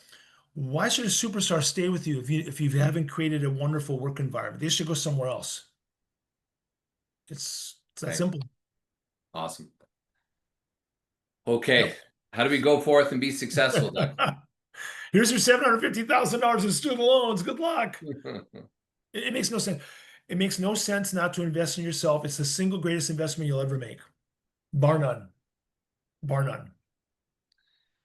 why should a superstar stay with you if you haven't created a wonderful work environment? They should go somewhere else. It's that
Okay,
simple.
awesome. Okay,
Yep.
how do we go forth and be successful, Doug?
Here's your $750,000 in student loans. Good luck. It makes no sense. It makes no sense not to invest in yourself. It's the single greatest investment you'll ever make, bar none. Bar none.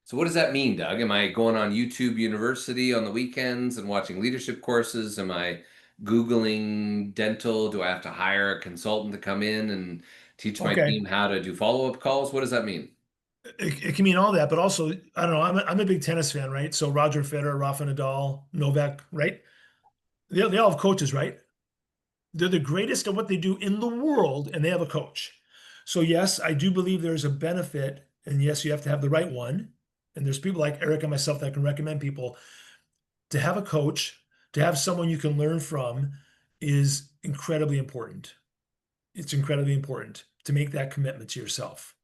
So what does that mean, Doug? Am I going on YouTube University on the weekends and watching leadership courses? Am I Googling dental? Do I have to hire a consultant to come in and teach my
Okay.
team how to do follow-up calls? What does that mean?
It can mean all that, but also, I don't know. I'm a big tennis fan, right? So Roger Federer, Rafa Nadal, Novak, right? They all have coaches, right? They're the greatest at what they do in the world, and they have a coach. So, yes, I do believe there's a benefit. And yes, you have to have the right one. And there's people like Eric and myself that can recommend people to have a coach, to have someone you can learn from is incredibly important. It's incredibly important to make that commitment to yourself,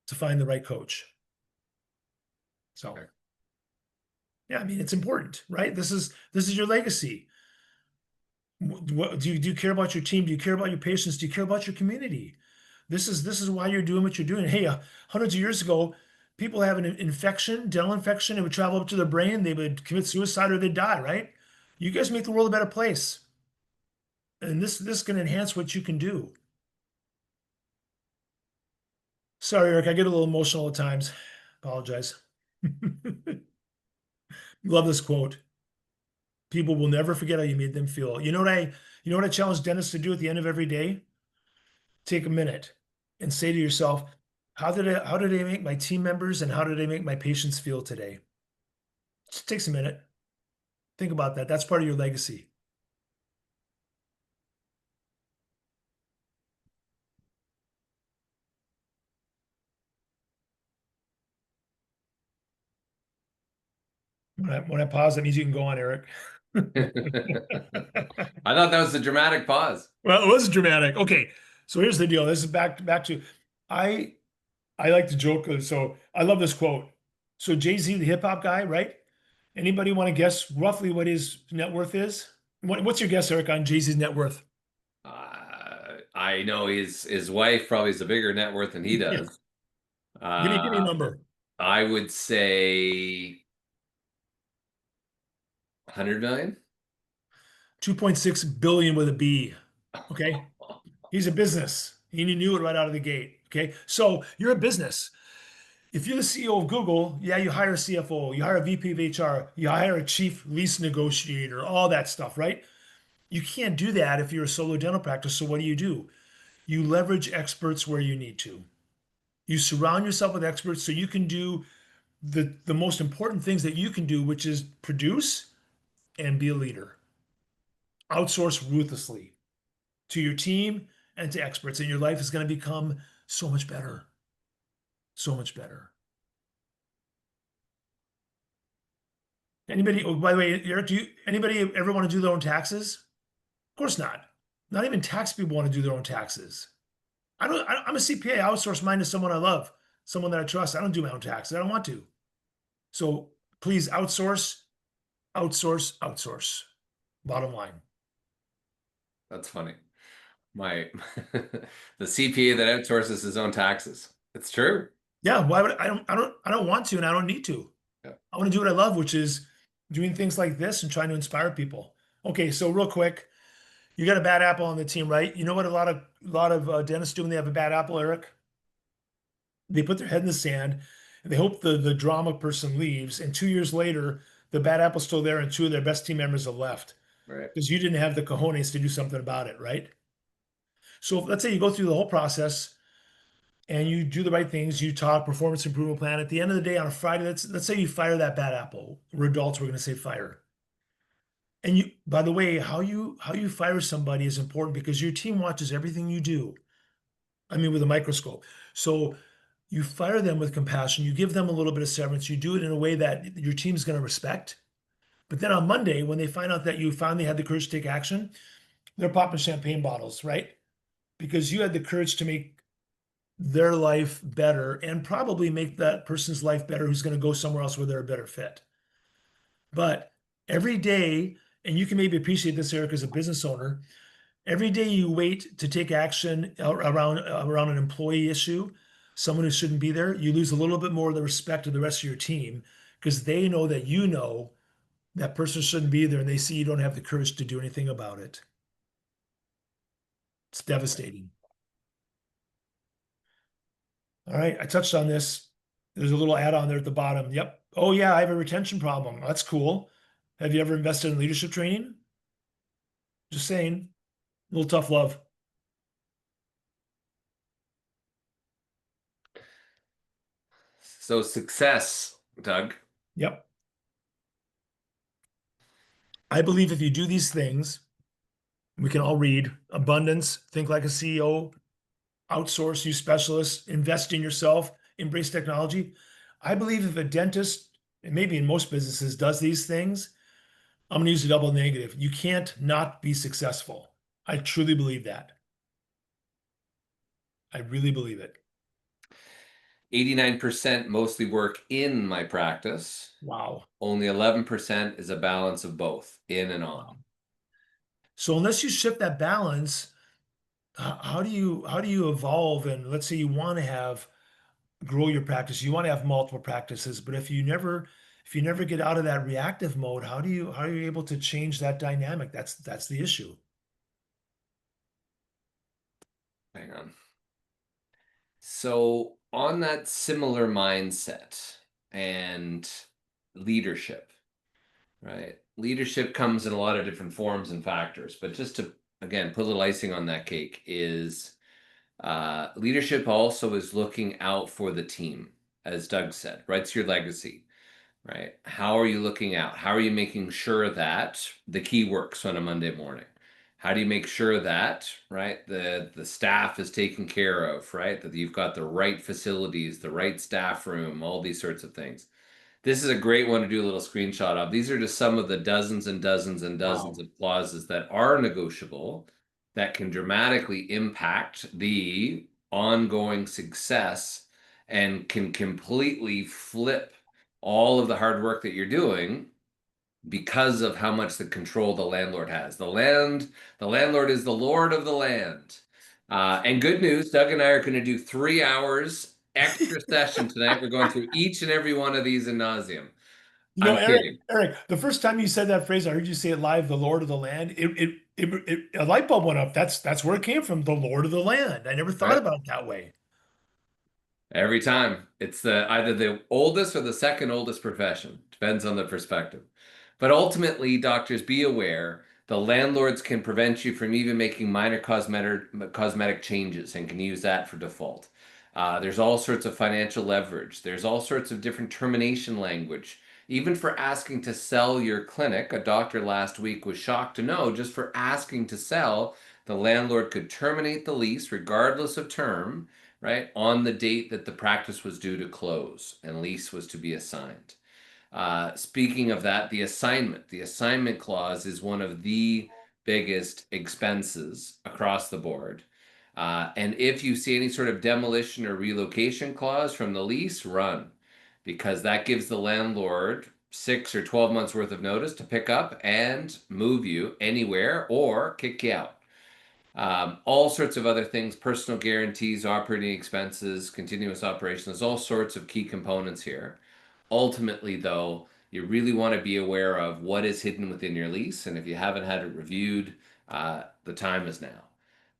to find the right coach. So,
Okay.
yeah, I mean, it's important, right? This is your legacy. What do you care about your team? Do you care about your patients? Do you care about your community? This is why you're doing what you're doing. Hey, hundreds of years ago, people have an infection, dental infection, it would travel up to their brain, they would commit suicide or they'd die, right? You guys make the world a better place. And this can enhance what you can do. Sorry, Eric, I get a little emotional at times. Apologize. Love this quote. People will never forget how you made them feel. You know what I challenge dentists to do at the end of every day? Take a minute and say to yourself, how did I make my team members and how did I make my patients feel today? Just takes a minute. Think about that. That's part of your legacy. When I pause, that means you can go on, Eric.
I thought that was a dramatic pause.
Well, it was dramatic. Okay, so here's the deal. This is back to I I like to joke. So I love this quote. So Jay-Z, the hip hop guy, right? Anybody want to guess roughly what his net worth is? What's your guess, Eric, on Jay-Z's net worth?
I know his wife probably has a bigger net worth than he
Yeah.
does.
Give me a
Uh,
number.
I would say 100 million.
2.6 billion with a B. Okay. He's a business. He knew it right out of the gate. Okay. So you're a business. If you're the CEO of Google, yeah, you hire a CFO, you hire a VP of HR, you hire a chief lease negotiator, all that stuff, right? You can't do that if you're a solo dental practice. So what do? You leverage experts where you need to. You surround yourself with experts so you can do the most important things that you can do, which is produce and be a leader. Outsource ruthlessly to your team and to experts, and your life is going to become so much better. So much better. Anybody, oh, by the way, Eric, anybody ever want to do their own taxes? Of course not. Not even tax people want to do their own taxes. I'm a CPA. I outsource mine to someone I love, someone that I trust. I don't do my own taxes. I don't want to. So please outsource, outsource, outsource. Bottom line.
That's funny. My the CPA that outsources his own taxes. It's true.
Yeah, why would I don't want to and I don't need to.
Yeah.
I want to do what I love, which is doing things like this and trying to inspire people. Okay, so real quick, you got a bad apple on the team, right? You know what a lot of dentists do when they have a bad apple, Eric? They put their head in the sand and they hope the drama person leaves. And 2 years later, the bad apple's still there, and two of their best team members have left
Right.
because you didn't have the cojones to do something about it, right? So let's say you go through the whole process and you do the right things, you talk performance improvement plan. At the end of the day, on a Friday, let's say you fire that bad apple. We're adults, we're going to say fire. And you, by the way, how you fire somebody is important because your team watches everything you do. I mean, with a microscope. So you fire them with compassion. You give them a little bit of severance. You do it in a way that your team's going to respect. But then on Monday, when they find out that you finally had the courage to take action, they're popping champagne bottles, right? Because you had the courage to make their life better and probably make that person's life better who's going to go somewhere else where they're a better fit. But every day, and you can maybe appreciate this, Eric, as a business owner, every day you wait to take action around an employee issue, someone who shouldn't be there, you lose a little bit more of the respect of the rest of your team because they know that you know that person shouldn't be there and they see you don't have the courage to do anything about it. It's devastating. All right, I touched on this. There's a little add-on there at the bottom. Yep. Oh yeah, I have a retention problem. That's cool. Have you ever invested in leadership training? Just saying. A little tough love.
So success, Doug.
Yep. I believe if you do these things, we can all read abundance, think like a CEO, outsource, use specialists, invest in yourself, embrace technology. I believe if a dentist, and maybe in most businesses, does these things, I'm going to use a double negative. You can't not be successful. I truly believe that. I really believe it.
89% mostly work in my practice.
Wow.
Only 11% is a balance of both, in and on.
Wow. So unless you shift that balance, how do you evolve? And let's say you want to have grow your practice, you want to have multiple practices, but if you never get out of that reactive mode, how are you able to change that dynamic? That's the issue.
Hang on. So, on that similar mindset and leadership, right? Leadership comes in a lot of different forms and factors, but just to, again, put a little icing on that cake is leadership also is looking out for the team, as Doug said, right? It's your legacy, right? How are you looking out? How are you making sure that the key works on a Monday morning? How do you make sure that, right, the staff is taken care of, right? That you've got the right facilities, the right staff room, all these sorts of things. This is a great one to do a little screenshot of. These are just some of the dozens and dozens and dozens
Wow.
of clauses that are negotiable that can dramatically impact the ongoing success and can completely flip all of the hard work that you're doing because of how much the control the landlord has. The landlord is the lord of the land. And good news, Doug and I are going to do 3 hours extra session tonight. We're going through each and every one of these in nauseum.
You know,
I'm kidding.
Eric, the first time you said that phrase, I heard you say it live, the Lord of the Land. A light bulb went up. That's where it came from, the Lord of the Land. I never thought
Right?
about it that way.
Every time. It's the either the oldest or the second oldest profession. Depends on the perspective. But ultimately, doctors, be aware the landlords can prevent you from even making minor cosmetic changes and can use that for default. There's all sorts of financial leverage. There's all sorts of different termination language. Even for asking to sell your clinic, a doctor last week was shocked to know just for asking to sell, the landlord could terminate the lease regardless of term, right, on the date that the practice was due to close and lease was to be assigned. Speaking of that, the assignment clause is one of the biggest expenses across the board. And if you see any sort of demolition or relocation clause from the lease, run, because that gives the landlord 6 or 12 months worth of notice to pick up and move you anywhere or kick you out. All sorts of other things, personal guarantees, operating expenses, continuous operations, there's all sorts of key components here. Ultimately, though, you really want to be aware of what is hidden within your lease. And if you haven't had it reviewed, the time is now.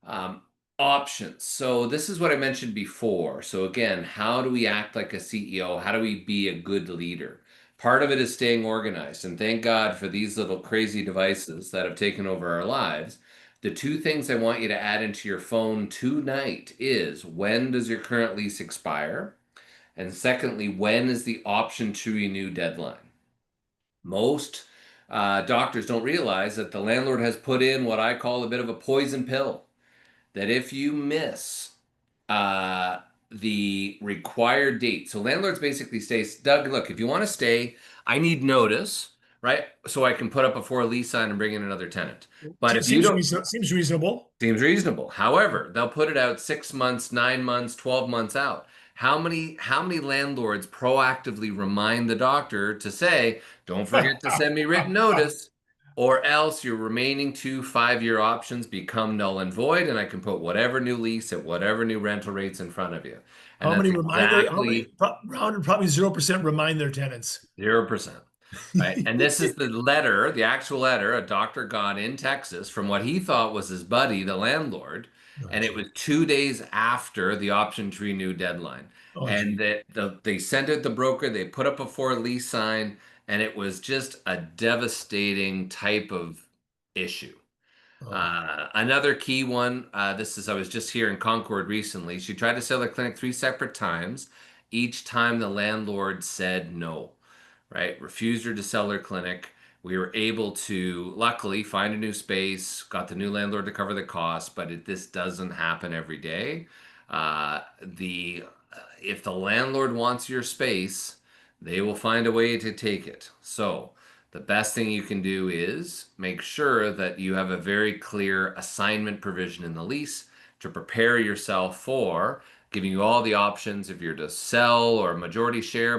Um, Options. So, this is what I mentioned before. So, again, how do we act like a CEO? How do we be a good leader? Part of it is staying organized. And thank God for these little crazy devices that have taken over our lives. The two things I want you to add into your phone tonight is when does your current lease expire? And secondly, when is the option to renew deadline? Most doctors don't realize that the landlord has put in what I call a bit of a poison pill. That if you miss uh, the required date, so landlords basically say, Doug, look, if you want to stay, I need notice, right? So I can put up a for lease sign and bring in another tenant. But if you don't,
Seems reasonable.
seems reasonable. However, they'll put it out 6 months, 9 months, 12 months out. How many landlords proactively remind the doctor to say, don't forget to send me written notice, or else your remaining two 5-year options become null and void, and I can put whatever new lease at whatever new rental rates in front of you. And that's
How many,
exactly
rounded probably 0% remind their tenants.
0%. Right. And this is the letter, the actual letter a doctor got in Texas from what he thought was his buddy, the landlord.
Oh,
And it
gee.
was 2 days after the option to renew deadline.
Oh,
And
gee.
they sent it the broker, they put up a for lease sign, and it was just a devastating type of issue.
Oh,
Another key one, I was just here in Concord recently. She tried to sell her clinic 3 separate times. Each time the landlord said no, right? Refused her to sell her clinic. We were able to, luckily, find a new space, got the new landlord to cover the cost, but this doesn't happen every day. The If the landlord wants your space, they will find a way to take it. So the best thing you can do is make sure that you have a very clear assignment provision in the lease to prepare yourself for giving you all the options if you're to sell or majority share,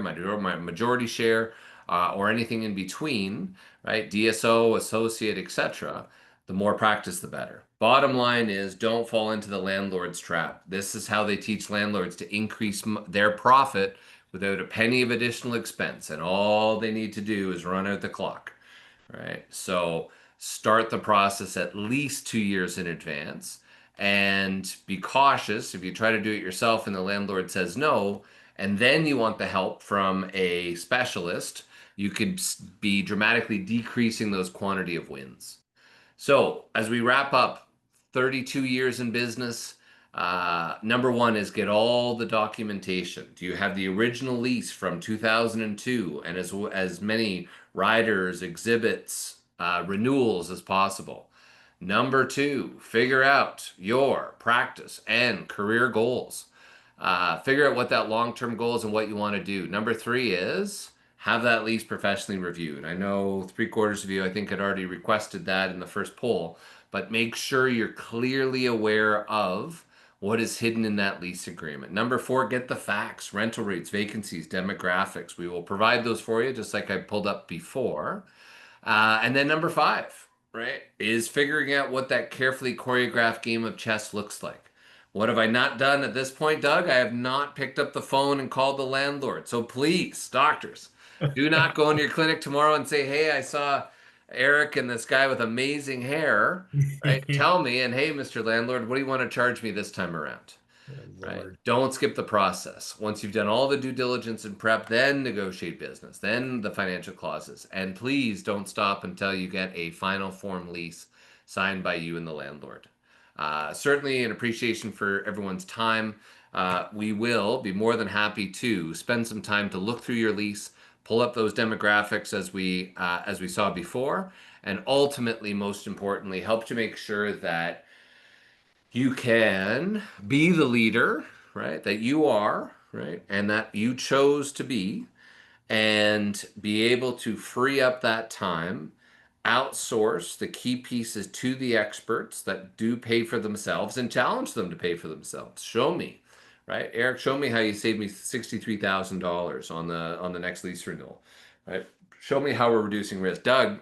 or anything in between, right? DSO, associate, etc. The more practice, the better. Bottom line is don't fall into the landlord's trap. This is how they teach landlords to increase their profit without a penny of additional expense. And all they need to do is run out the clock, right? So start the process at least 2 years in advance and be cautious if you try to do it yourself and the landlord says no, and then you want the help from a specialist, you could be dramatically decreasing those quantity of wins. So, as we wrap up 32 years in business, number one is get all the documentation. Do you have the original lease from 2002 and as many riders, exhibits, renewals as possible? Number two, figure out your practice and career goals. Figure out what that long term goal is and what you want to do. Number three is have that lease professionally reviewed. I know three-quarters of you, I think, had already requested that in the first poll, but make sure you're clearly aware of what is hidden in that lease agreement. Number four, get the facts, rental rates, vacancies, demographics. We will provide those for you, just like I pulled up before. And then number five, right, is figuring out what that carefully choreographed game of chess looks like. What have I not done at this point, Doug? I have not picked up the phone and called the landlord. So please, doctors, do not go into your clinic tomorrow and say, hey, I saw Eric and this guy with amazing hair, right? Tell me, and hey, Mr. Landlord, what do you want to charge me this time around?
Oh,
Right.
Lord.
Don't skip the process. Once you've done all the due diligence and prep, then negotiate business, then the financial clauses. And please don't stop until you get a final form lease signed by you and the landlord. Certainly an appreciation for everyone's time. We will be more than happy to spend some time to look through your lease, pull up those demographics as we saw before, and ultimately, most importantly, help to make sure that you can be the leader, right? That you are, right? And that you chose to be, and be able to free up that time, outsource the key pieces to the experts that do pay for themselves and challenge them to pay for themselves. Show me, right? Eric, show me how you saved me $63,000 on the next lease renewal, right? Show me how we're reducing risk. Doug,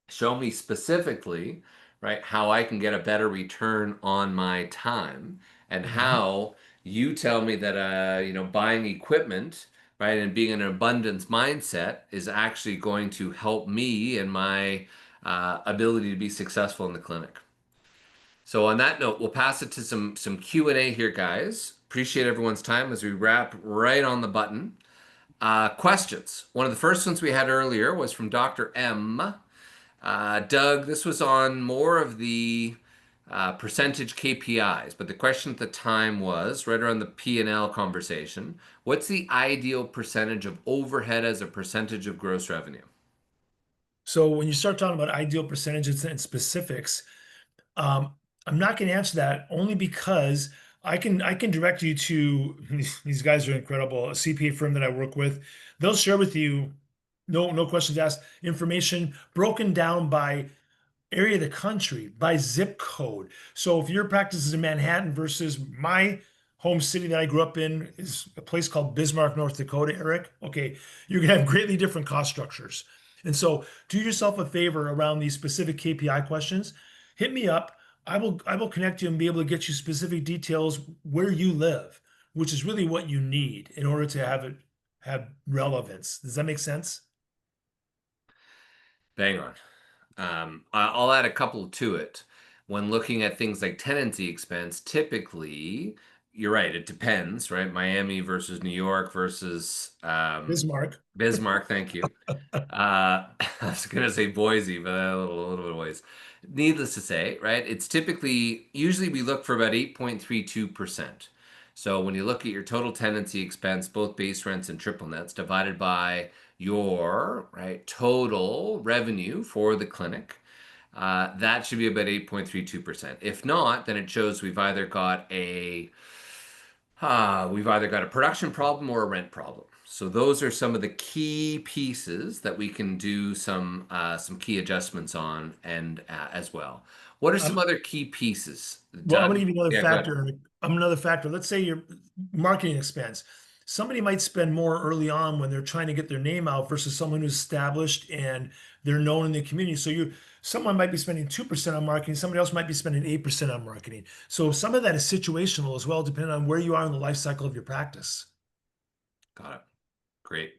show me specifically, right, how I can get a better return on my time and
Mhm.
how you tell me that buying equipment, right, and being in an abundance mindset is actually going to help me and my ability to be successful in the clinic. So on that note, we'll pass it to some Q&A here, guys. Appreciate everyone's time as we wrap right on the button. Questions. One of the first ones we had earlier was from Dr. M. Doug, this was on more of the percentage KPIs, but the question at the time was right around the P&L conversation. What's the ideal percentage of overhead as a percentage of gross revenue?
So when you start talking about ideal percentages and specifics, um, I'm not going to answer that only because I can direct you to these guys are incredible. A CPA firm that I work with, they'll share with you no questions asked information broken down by area of the country by zip code. So if your practice is in Manhattan versus my home city that I grew up in is a place called Bismarck, North Dakota, Eric, okay, you're gonna have greatly different cost structures. And so do yourself a favor around these specific KPI questions. Hit me up. I will connect you and be able to get you specific details where you live, which is really what you need in order to have it have relevance. Does that make sense?
Bang on. I'll add a couple to it. When looking at things like tenancy expense, typically, you're right, it depends, right? Miami versus New York versus
Bismarck.
Bismarck, thank you. I was gonna say Boise, but a little bit of ways. Needless to say, right? It's typically usually we look for about 8.32%. So when you look at your total tenancy expense, both base rents and triple nets, divided by your right total revenue for the clinic, that should be about 8.32%. If not, then it shows we've either got a production problem or a rent problem. So those are some of the key pieces that we can do some key adjustments on and as well. What are some
I'm
other key pieces,
Well, I'm
Doug?
gonna give you another
Yeah, go ahead.
factor. I'm another factor. Let's say your marketing expense. Somebody might spend more early on when they're trying to get their name out versus someone who's established and they're known in the community. So someone might be spending 2% on marketing, somebody else might be spending 8% on marketing. So some of that is situational as well, depending on where you are in the life cycle of your practice.
Got it. Great.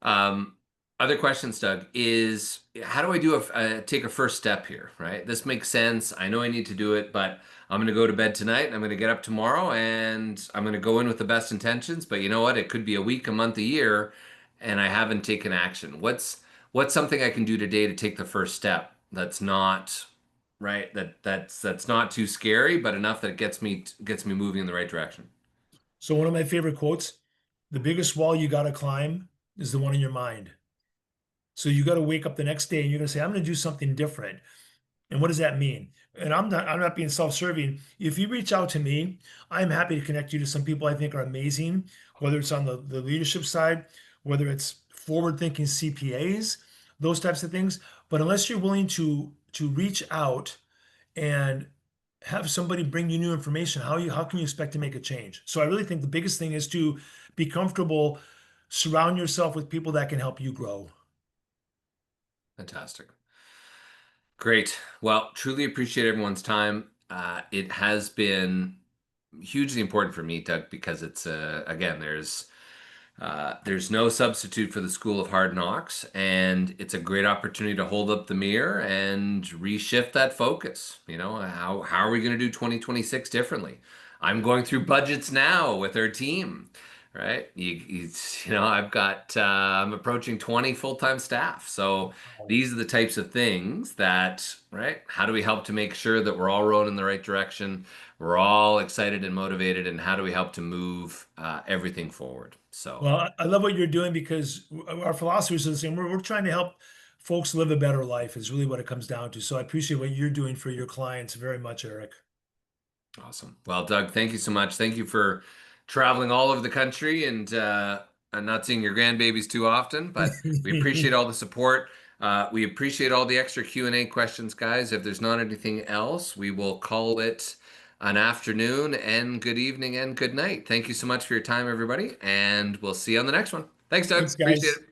Um, Other questions, Doug, is how do I take a first step here, right? This makes sense. I know I need to do it, but I'm going to go to bed tonight and I'm going to get up tomorrow and I'm going to go in with the best intentions. But you know what? It could be a week, a month, a year, and I haven't taken action. What's something I can do today to take the first step that's not right, that's not too scary, but enough that it gets me moving in the right direction.
So one of my favorite quotes, the biggest wall you got to climb is the one in your mind. So you got to wake up the next day and you're going to say, I'm going to do something different. And what does that mean? And I'm not being self-serving. If you reach out to me, I'm happy to connect you to some people I think are amazing, whether it's on the leadership side, whether it's forward-thinking CPAs, those types of things. But unless you're willing to reach out and have somebody bring you new information, how can you expect to make a change? So I really think the biggest thing is to be comfortable, surround yourself with people that can help you grow.
Fantastic. Great. Well, truly appreciate everyone's time. It has been hugely important for me, Doug, because it's again, there's no substitute for the School of Hard Knocks, and it's a great opportunity to hold up the mirror and reshift that focus. How are we going to do 2026 differently? I'm going through budgets now with our team, right? I'm approaching 20 full-time staff. So these are the types of things that, right? How do we help to make sure that we're all rowing in the right direction? We're all excited and motivated, and how do we help to move everything forward? So
Well, I love what you're doing because our philosophy is the same. We're trying to help folks live a better life is really what it comes down to. So I appreciate what you're doing for your clients very much, Eric.
awesome. Well, Doug, thank you so much. Thank you for traveling all over the country and not seeing your grandbabies too often, but we appreciate all the support. We appreciate all the extra Q&A questions, guys. If there's not anything else, we will call it an afternoon and good evening and good night. Thank you so much for your time, everybody, and we'll see you on the next one. Thanks, Doug.
Thanks,
Appreciate
guys.
it.